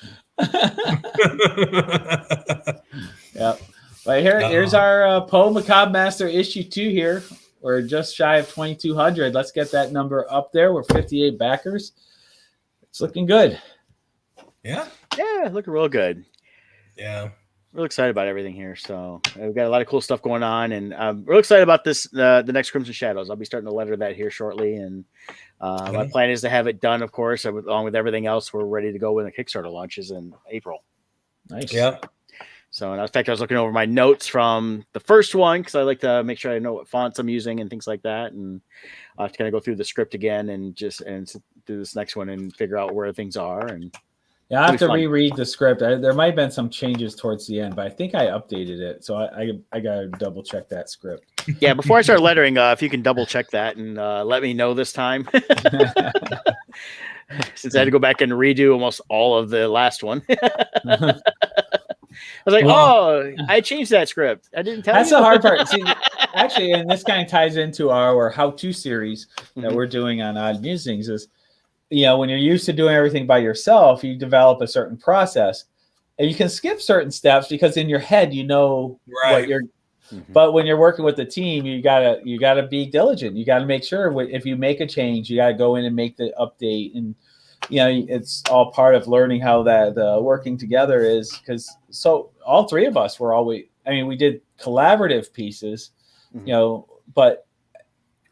Yep. But here's our Poe Macabre Master issue 2 here. We're just shy of 2,200. Let's get that number up there. We're 58 backers. It's looking good. Yeah, looking real good. Yeah. Real excited about everything here. So we've got a lot of cool stuff going on, and I'm real excited about this. The next Crimson Shadows. I'll be starting to letter that here shortly, and my plan is to have it done, of course, along with everything else. We're ready to go when the Kickstarter launches in April. Nice. Yeah. So, in fact, I was looking over my notes from the first one because I like to make sure I know what fonts I'm using and things like that, and I have to kind of go through the script again and do this next one and figure out where things are. And I have to reread the script. There might have been some changes towards the end, but I think I updated it, so I got to double check that script. Yeah, before I start lettering, if you can double check that and let me know this time. Since I had to go back and redo almost all of the last one. I was like, I changed that script. I didn't tell you. That's the hard part. See, actually, and this kind of ties into our how-to series that we're doing on Odd Musings is, when you're used to doing everything by yourself, you develop a certain process. And you can skip certain steps because in your head, what you're but when you're working with the team, you gotta be diligent. You gotta make sure if you make a change, you gotta go in and make the update. And it's all part of learning how that working together is, because all three of us were always, we did collaborative pieces, but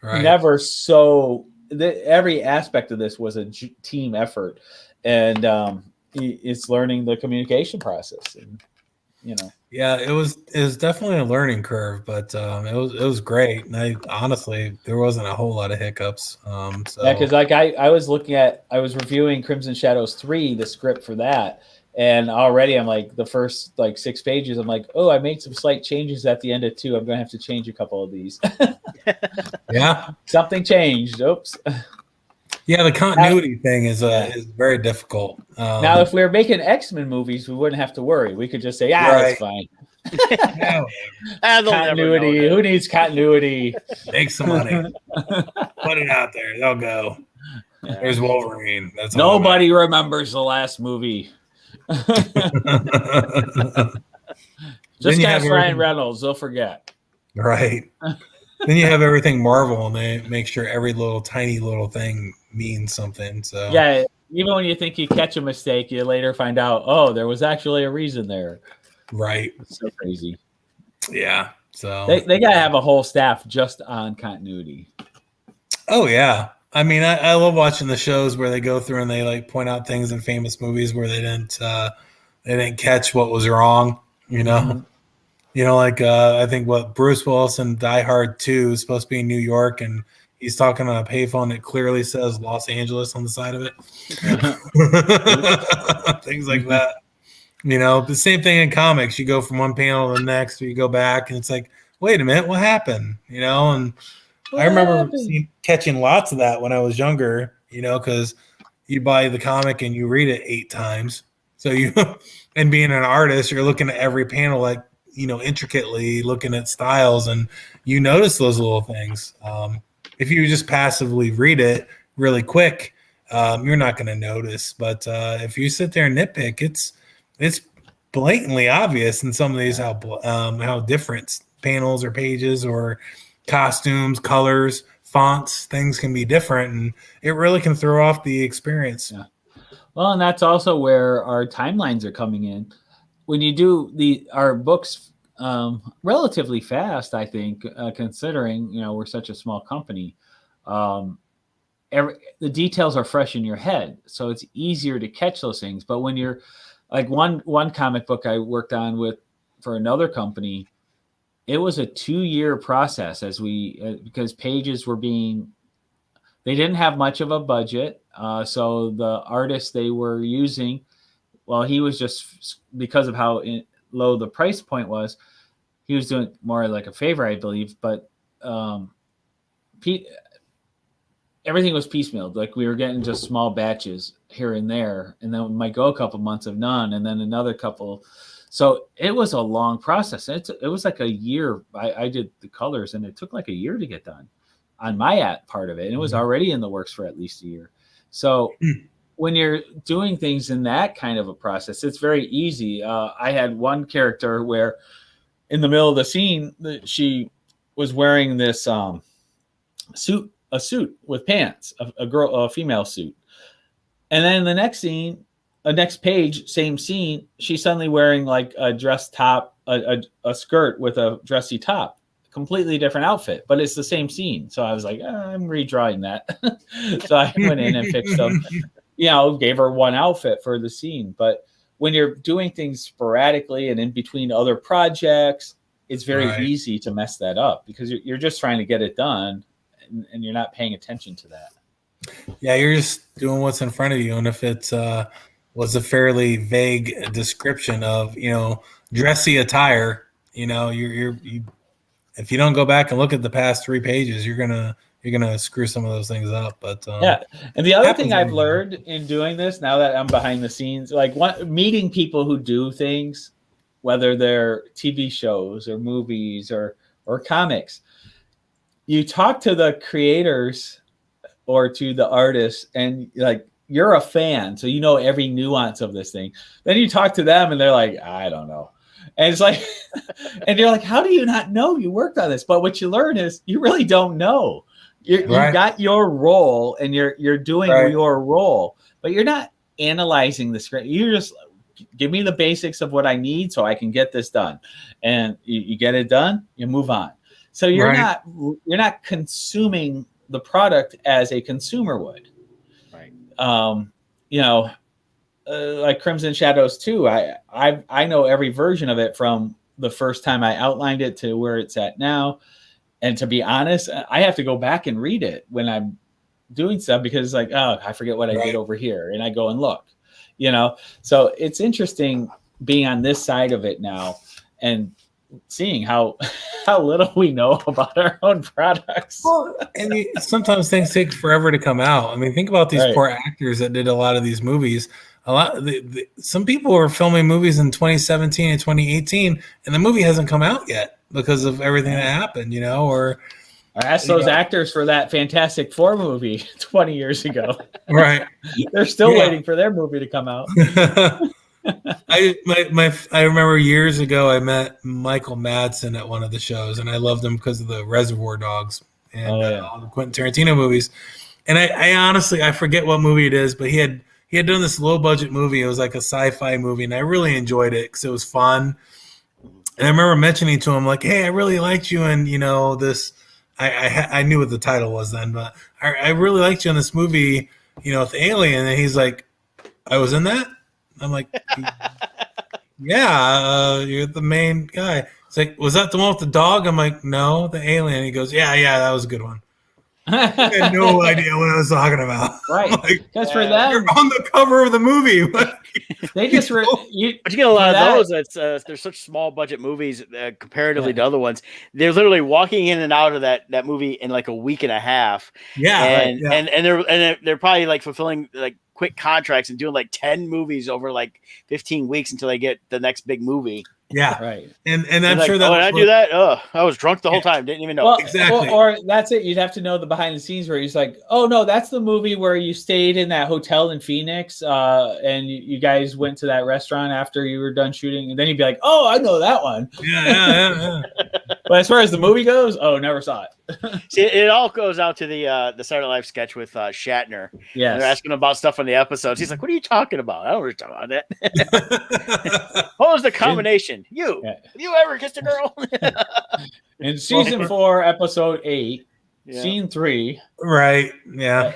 never every aspect of this was a team effort, and it's learning the communication process, and it was definitely a learning curve, but it was great. And honestly, there wasn't a whole lot of hiccups. Because I was reviewing Crimson Shadows 3, the script for that, and already I'm like the first 6 pages. I'm like, I made some slight changes at the end of 2. I'm gonna have to change a couple of these. Yeah, something changed. Oops. Yeah, the continuity thing is very difficult. Now, if we were making X-Men movies, we wouldn't have to worry. We could just say, that's fine. Continuity. Who needs continuity? Make some money. Put it out there. They'll go. Yeah. There's Wolverine. That's nobody remembers the last movie. Just cast Ryan Reynolds. They'll forget. Right. Then you have everything Marvel, and they make sure every tiny little thing means something. So even when you think you catch a mistake, you later find out, there was actually a reason there. Right. It's so crazy. Yeah. So they gotta have a whole staff just on continuity. Oh yeah. I love watching the shows where they go through and they point out things in famous movies where they didn't catch what was wrong. Mm-hmm. I think Bruce Willis in Die Hard 2 is supposed to be in New York, and he's talking on a payphone that clearly says Los Angeles on the side of it. Things like that. The same thing in comics. You go from one panel to the next, or you go back, and it's like, wait a minute, what happened? And I remember catching lots of that when I was younger, because you buy the comic and you read it 8 times. So and being an artist, you're looking at every panel intricately, looking at styles, and you notice those little things. If you just passively read it really quick, you're not going to notice. But if you sit there and nitpick, it's blatantly obvious in some of these how different panels or pages or costumes, colors, fonts, things can be different, and it really can throw off the experience. Yeah. Well, and that's also where our timelines are coming in. When you do our books relatively fast, I think, considering we're such a small company, the details are fresh in your head, so it's easier to catch those things. But when you're like one comic book I worked on for another company, it was a 2-year process because pages were they didn't have much of a budget. So the artist they were using, well, he was just, because of how low the price point was, he was doing more like a favor, I believe. But everything was piecemealed. Like we were getting just small batches here and there. And then we might go a couple months of none and then another couple. So it was a long process. It was like a year. I did the colors and it took like a year to get done on my part of it. And it was already in the works for at least a year. So when you're doing things in that kind of a process, it's very easy. I had one character where in the middle of the scene, she was wearing this suit with pants, a female suit. And then the next scene, next page, same scene, she's suddenly wearing like a dress top, a skirt with a dressy top. Completely different outfit, but it's the same scene. So I was like, I'm redrawing that. So I went in and fixed them, gave her one outfit for the scene. But when you're doing things sporadically and in between other projects, it's very easy to mess that up because you're just trying to get it done and you're not paying attention to that. Yeah, you're just doing what's in front of you. And if it was a fairly vague description of, dressy attire, if you don't go back and look at the past 3 pages, you're gonna screw some of those things up. But and the other thing I've learned in doing this, now that I'm behind the scenes, like meeting people who do things, whether they're TV shows or movies or comics, you talk to the creators or to the artists, and like you're a fan, so you know every nuance of this thing. Then you talk to them, and they're like, I don't know. And it's like, and you're like, how do you not know you worked on this? But what you learn is you really don't know. You got your role and you're doing your role, but you're not analyzing the script. You just give me the basics of what I need so I can get this done. And you get it done, you move on. So you're not consuming the product as a consumer would. Right. Like Crimson Shadows 2, I know every version of it from the first time I outlined it to where it's at now. And to be honest, I have to go back and read it when I'm doing stuff because it's like, oh, I forget what I did over here. And I go and look, So it's interesting being on this side of it now and seeing how little we know about our own products. Well, and sometimes things take forever to come out. I mean, think about these poor actors that did a lot of these movies. Some people were filming movies in 2017 and 2018, and the movie hasn't come out yet because of everything that happened, or ask those actors for that Fantastic Four movie 20 years ago. Right. They're still waiting for their movie to come out. I remember years ago I met Michael Madsen at one of the shows, and I loved him because of the Reservoir Dogs and all the Quentin Tarantino movies. And I honestly, I forget what movie it is, but he had done this low budget movie. It was like a sci-fi movie, and I really enjoyed it because it was fun. And I remember mentioning to him, like, hey, I really liked you in, this. I knew what the title was then, but I really liked you in this movie, with Alien. And he's like, I was in that? I'm like, yeah, you're the main guy. It's like, was that the one with the dog? I'm like, no, the alien. He goes, yeah, that was a good one. I had no idea what I was talking about. Right. Because for them, you're on the cover of the movie. They just but you get a lot of those. They're such small budget movies comparatively to other ones. They're literally walking in and out of that movie in like a week and a half. Yeah, and they're probably like fulfilling like quick contracts and doing like 10 movies over like 15 weeks until they get the next big movie. Yeah. Right. And I'm sure that. Oh, did I do that? Oh, I was drunk the whole time. Didn't even know. Well, exactly. Or that's it. You'd have to know the behind the scenes where he's like, oh no, that's the movie where you stayed in that hotel in Phoenix, and you guys went to that restaurant after you were done shooting, and then you'd be like, oh, I know that one. Yeah. But as far as the movie goes, never saw it. See, it all goes out to the Saturday Night Live sketch with Shatner. Yes. And they're asking him about stuff on the episodes. He's like, "What are you talking about? I don't know what you're talking about that." What was the combination? You ever kissed a girl? In season 4, episode 8, scene 3. Right. Yeah.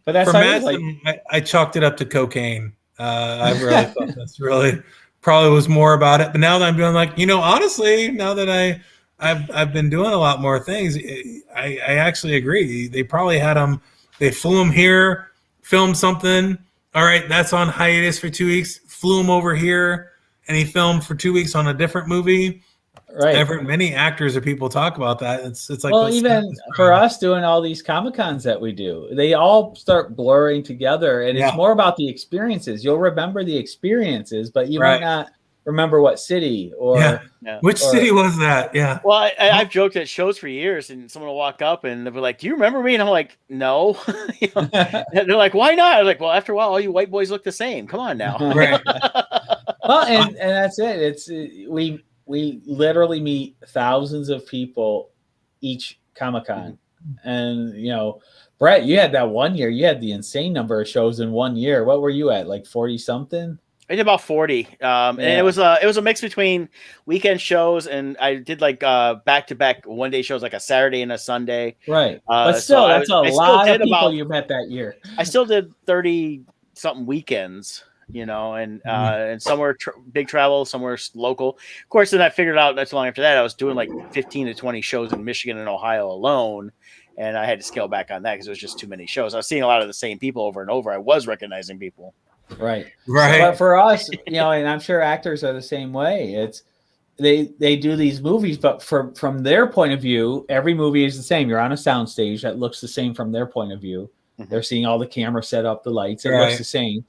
But that's for how Madison, I chalked it up to cocaine. I really thought that's really probably was more about it. But now that I'm doing honestly, now that I've been doing a lot more things, I actually agree. They probably had him. They flew him here, filmed something. All right, that's on hiatus for 2 weeks. Flew him over here, and he filmed for 2 weeks on a different movie. Right. I've heard many actors or people talk about that. It's like, well, even for us doing all these Comic-Cons that we do, they all start blurring together, and it's more about the experiences. You'll remember the experiences, but you might not remember what city or which city was that. Yeah. Well, I've joked at shows for years, and someone will walk up and they'll be like, "Do you remember me?" And I'm like, "No." They're like, "Why not?" I'm like, "Well, after a while, all you white boys look the same. Come on now." Right. Well, and that's it. It's we literally meet thousands of people each Comic-Con, and Brett, you had that one year. You had the insane number of shows in 1 year. What were you at? Like 40 something? I did about 40. And it was a mix between weekend shows, and I did back-to-back one-day shows, like a Saturday and a Sunday. Right. But still, that's a lot of people you met that year. I still did 30-something weekends, and some were big travel, some were local. Of course, then I figured out not too long after that, I was doing like 15 to 20 shows in Michigan and Ohio alone, and I had to scale back on that because it was just too many shows. I was seeing a lot of the same people over and over. I was recognizing people. Right. But for us, and I'm sure actors are the same way. It's they do these movies, but from their point of view, every movie is the same. You're on a soundstage that looks the same from their point of view. Mm-hmm. They're seeing all the camera set up, the lights. It looks the same.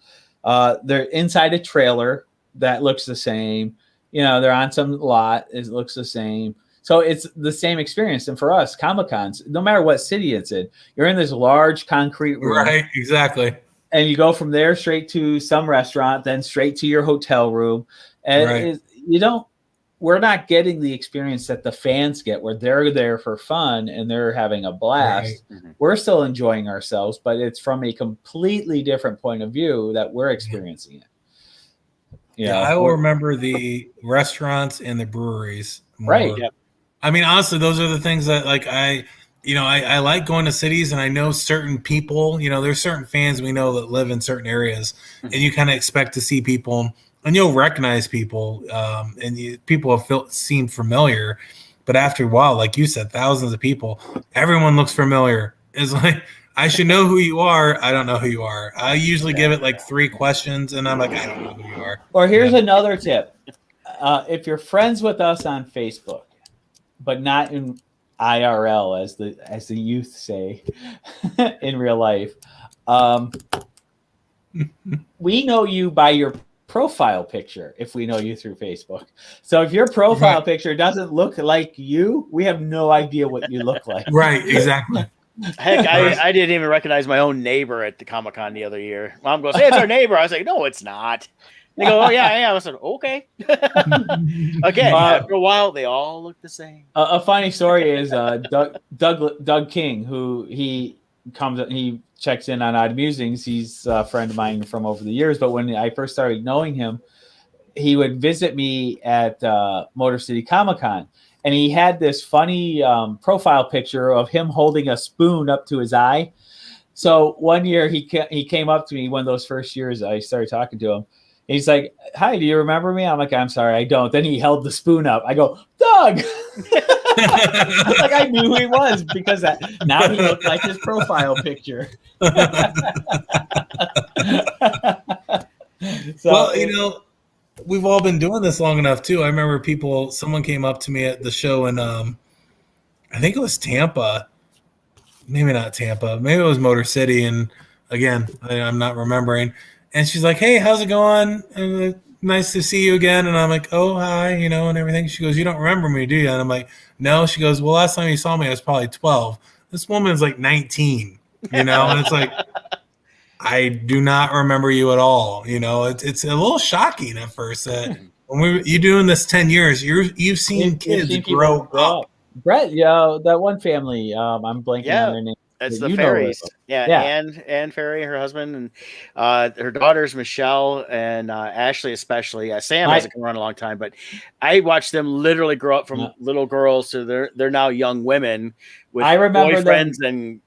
They're inside a trailer that looks the same. They're on some lot. It looks the same. So it's the same experience. And for us, Comic-Cons, no matter what city it's in, you're in this large concrete room. Right. Exactly. And you go from there straight to some restaurant, then straight to your hotel room. And we're not getting the experience that the fans get where they're there for fun and they're having a blast. Right. Mm-hmm. We're still enjoying ourselves, but it's from a completely different point of view that we're experiencing it. I will remember the restaurants and the breweries more. Right. Yep. I mean, honestly, those are the things that I like going to cities, and I know certain people, there's certain fans we know that live in certain areas, and you kind of expect to see people, and you'll recognize people, and people have seem familiar, but after a while, like you said, thousands of people, everyone looks familiar. It's like, I should know who you are. I don't know who you are. I usually give it like 3 questions, and I'm like, I don't know who you are. Or here's another tip. If you're friends with us on Facebook, but not in IRL, as the youth say, in real life, we know you by your profile picture if we know you through Facebook. So if your profile picture doesn't look like you, we have no idea what you look like. Right, exactly. Heck, I didn't even recognize my own neighbor at the Comic-Con the other year. Mom goes, "Hey, it's our neighbor." I was like, "No, it's not." They go, "Oh yeah, I am." I was like, "Okay." Again, after a while, they all look the same. A funny story is Doug King, who he checks in on Odd Musings. He's a friend of mine from over the years. But when I first started knowing him, he would visit me at Motor City Comic-Con, and he had this funny profile picture of him holding a spoon up to his eye. So one year he came up to me, one of those first years I started talking to him. He's like, "Hi, do you remember me?" I'm like, "I'm sorry, I don't." Then he held the spoon up. I go, "Doug!" Like I knew who he was because now he looked like his profile picture. Well, we've all been doing this long enough too. I remember someone came up to me at the show in, I think it was Tampa. Maybe not Tampa. Maybe it was Motor City. And again, I'm not remembering. And she's like, "Hey, how's it going?" And I'm like, nice to see you again. And I'm like, oh, hi, and everything. She goes, you don't remember me, do you? And I'm like, no. She goes, well, last time you saw me, I was probably 12. This woman's like 19, and it's like, I do not remember you at all. It's a little shocking at first that when you're doing this 10 years, you've seen kids grow up. Brett, that one family, I'm blanking on their name. That's the Ferries. Anne Ferry, her husband, and her daughters, Michelle and Ashley especially. Sam hasn't come around a long time, but I watched them literally grow up from little girls to they're now young women with boyfriends and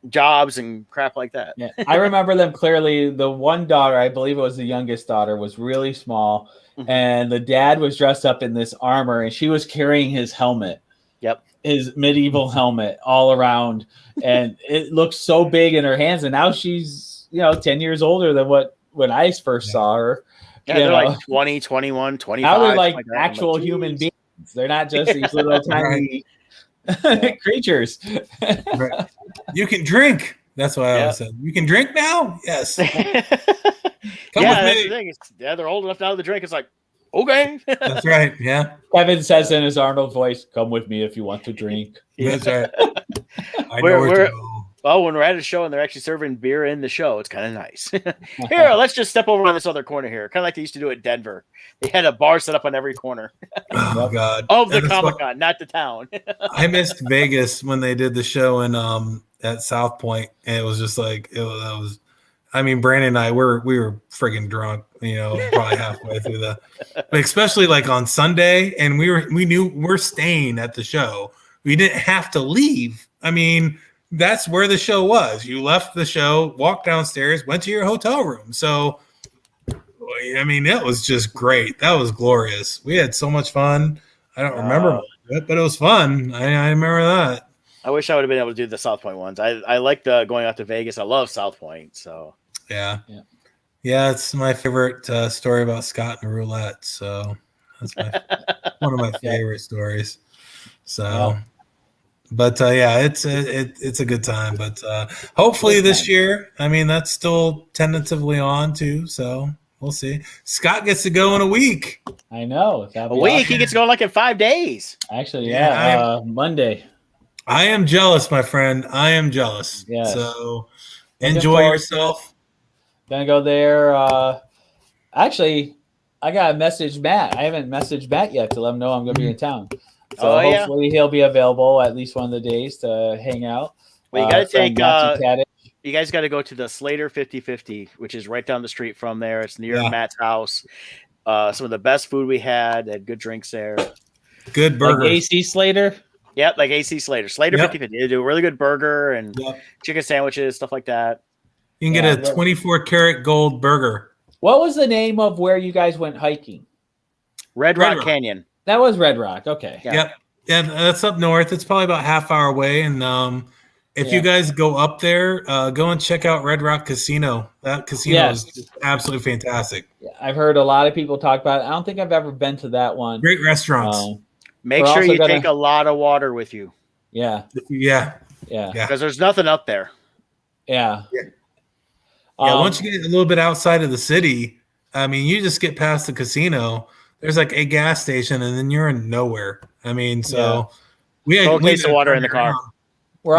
jobs and crap like that. Yeah, I remember them clearly. The one daughter, I believe it was the youngest daughter, was really small, and the dad was dressed up in this armor, and she was carrying his helmet. Yep. His medieval helmet all around, and it looks so big in her hands. And now she's 10 years older than when I first saw her. Yeah, they're like 20, 21, 25. Now they're like actual human beings. They're not just these little tiny creatures. Right. You can drink. That's what I always said. You can drink now? Yes. Come with me. The thing. They're old enough now to drink. It's like, okay. That's right. Yeah. Kevin says in his Arnold voice, come with me if you want to drink. That's right. I know where to go. Well, when we're at a show and they're actually serving beer in the show, it's kind of nice. Here, let's just step over on this other corner here. Kind of like they used to do at Denver. They had a bar set up on every corner. Oh, God. Of the Comic-Con, not the town. I missed Vegas when they did the show in at South Point, and it was just like, Brandon and I, we were friggin' drunk, probably halfway through but especially like on Sunday, and we knew we're staying at the show. We didn't have to leave. That's where the show was. You left the show, walked downstairs, went to your hotel room. So, it was just great. That was glorious. We had so much fun. I don't remember much of it, but it was fun. I remember that. I wish I would have been able to do the South Point ones. I like going out to Vegas. I love South Point. So yeah, it's my favorite story about Scott and roulette. So that's one of my favorite stories. So, but it's a good time. But hopefully this year, that's still tentatively on too. So we'll see. Scott gets to go in a week. I know. A week. Awesome. He gets to go like in 5 days. Actually, Monday. I am jealous, my friend. I am jealous. Yeah. So enjoy yourself. Gonna go there. Actually, I got to message Matt. I haven't messaged Matt yet to let him know I'm gonna be in town. So hopefully he'll be available at least one of the days to hang out. Well, you got to take. You guys got to go to the Slater 50/50, which is right down the street from there. It's near Matt's house. Some of the best food we had. They had good drinks there. Good burger. Like AC Slater. Yep, like AC Slater. Slater 50/50. They do a really good burger and chicken sandwiches, stuff like that. You can get a 24-karat gold burger. What was the name of where you guys went hiking? Red Rock Canyon. That was Red Rock. Okay. Yeah. Yep. Yeah, that's up north. It's probably about half hour away. And if you guys go up there, go and check out Red Rock Casino. That casino is absolutely fantastic. Yeah, I've heard a lot of people talk about it. I don't think I've ever been to that one. Great restaurants. Make sure you take a lot of water with you. Yeah. Yeah. Because there's nothing up there. Yeah. Once you get a little bit outside of the city, you just get past the casino. There's like a gas station, and then you're in nowhere. We had a case of water in the car. We're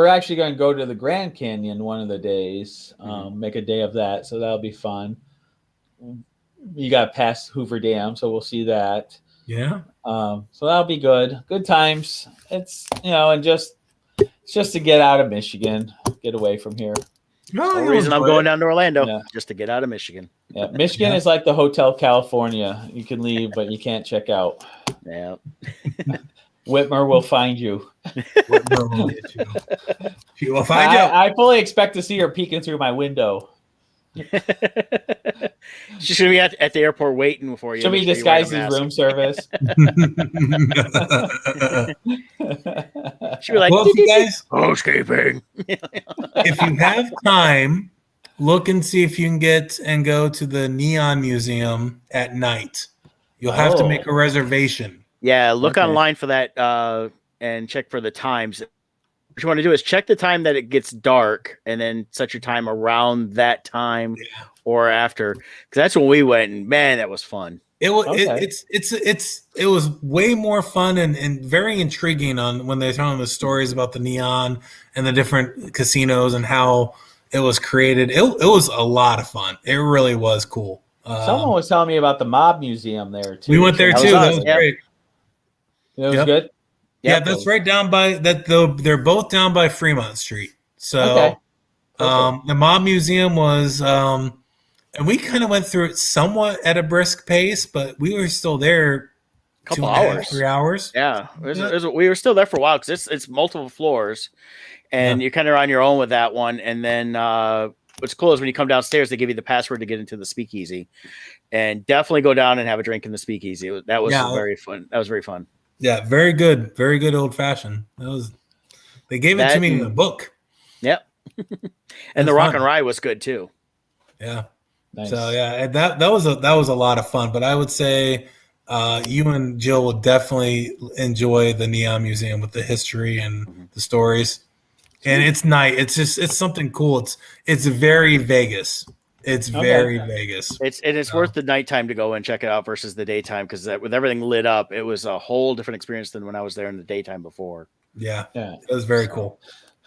actually gonna go to the Grand Canyon one of the days. Make a day of that, so that'll be fun. You got past Hoover Dam, so we'll see that. Yeah. So that'll be good. Good times. It's and just to get out of Michigan, get away from here. No, the reason I'm going down to Orlando just to get out of Michigan. Yeah, Michigan is like the Hotel California. You can leave, but you can't check out. Yeah. Whitmer will find you. Whitmer will get you. She will find you. I fully expect to see her peeking through my window. She's gonna be at the airport waiting for you. She'll be disguised as room service. She'll be like, well, if you guys housekeeping. If you have time, look and see if you can go to the Neon Museum at night. You'll have to make a reservation. Yeah, look online for that and check for the times. what you want to do is check the time that it gets dark, and then set your time around that time or after, because that's when we went, and man, that was fun. It was it was way more fun and very intriguing on when they're telling the stories about the neon and the different casinos and how it was created. It was a lot of fun. It really was cool. Someone was telling me about the Mob Museum there too. We went there too. That was great. It was good. Yeah, that's right down by that. Though they're both down by Fremont Street. So, the Mob Museum was. And we kind of went through it somewhat at a brisk pace, but we were still there a couple hours, 3 hours. Yeah, we were still there for a while because it's multiple floors, and you're kind of on your own with that one. And then what's cool is when you come downstairs, they give you the password to get into the speakeasy, and definitely go down and have a drink in the speakeasy. That was very fun. That was very fun. Yeah, very good old fashioned. They gave it to me in the book. Yep, and the Rock and Rye was good too. Yeah. Nice. So yeah, that was a lot of fun. But I would say you and Jill will definitely enjoy the Neon Museum with the history and the stories. And it's nice. It's something cool. It's very Vegas. It's very Vegas. It's worth the nighttime to go and check it out versus the daytime, because with everything lit up, it was a whole different experience than when I was there in the daytime before. Yeah. It was very cool.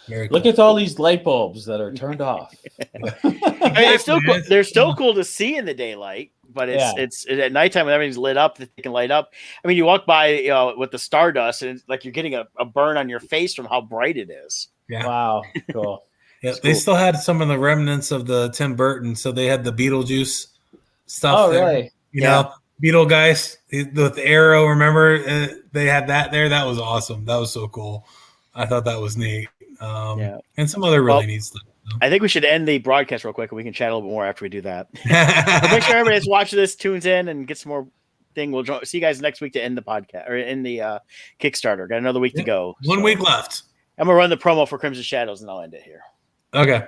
Very cool. Look at all these light bulbs that are turned off. It's still cool. They're still cool to see in the daylight, but it's at nighttime when everything's lit up, they can light up. I mean, you walk by with the stardust, and it's like you're getting a burn on your face from how bright it is. Yeah. Wow. Cool. Yeah, they still had some of the remnants of the Tim Burton, so they had the Beetlejuice stuff. Oh, there. Really? You know, Beetle guys with the arrow. Remember, they had that there. That was awesome. That was so cool. I thought that was neat. And some other really neat stuff. I think we should end the broadcast real quick, and we can chat a little bit more after we do that. So make sure everybody that's watching this tunes in and gets some more thing. We'll see you guys next week to end the podcast or in the Kickstarter. Got another week to go. 1 week left. I'm gonna run the promo for Crimson Shadows, and I'll end it here. Okay.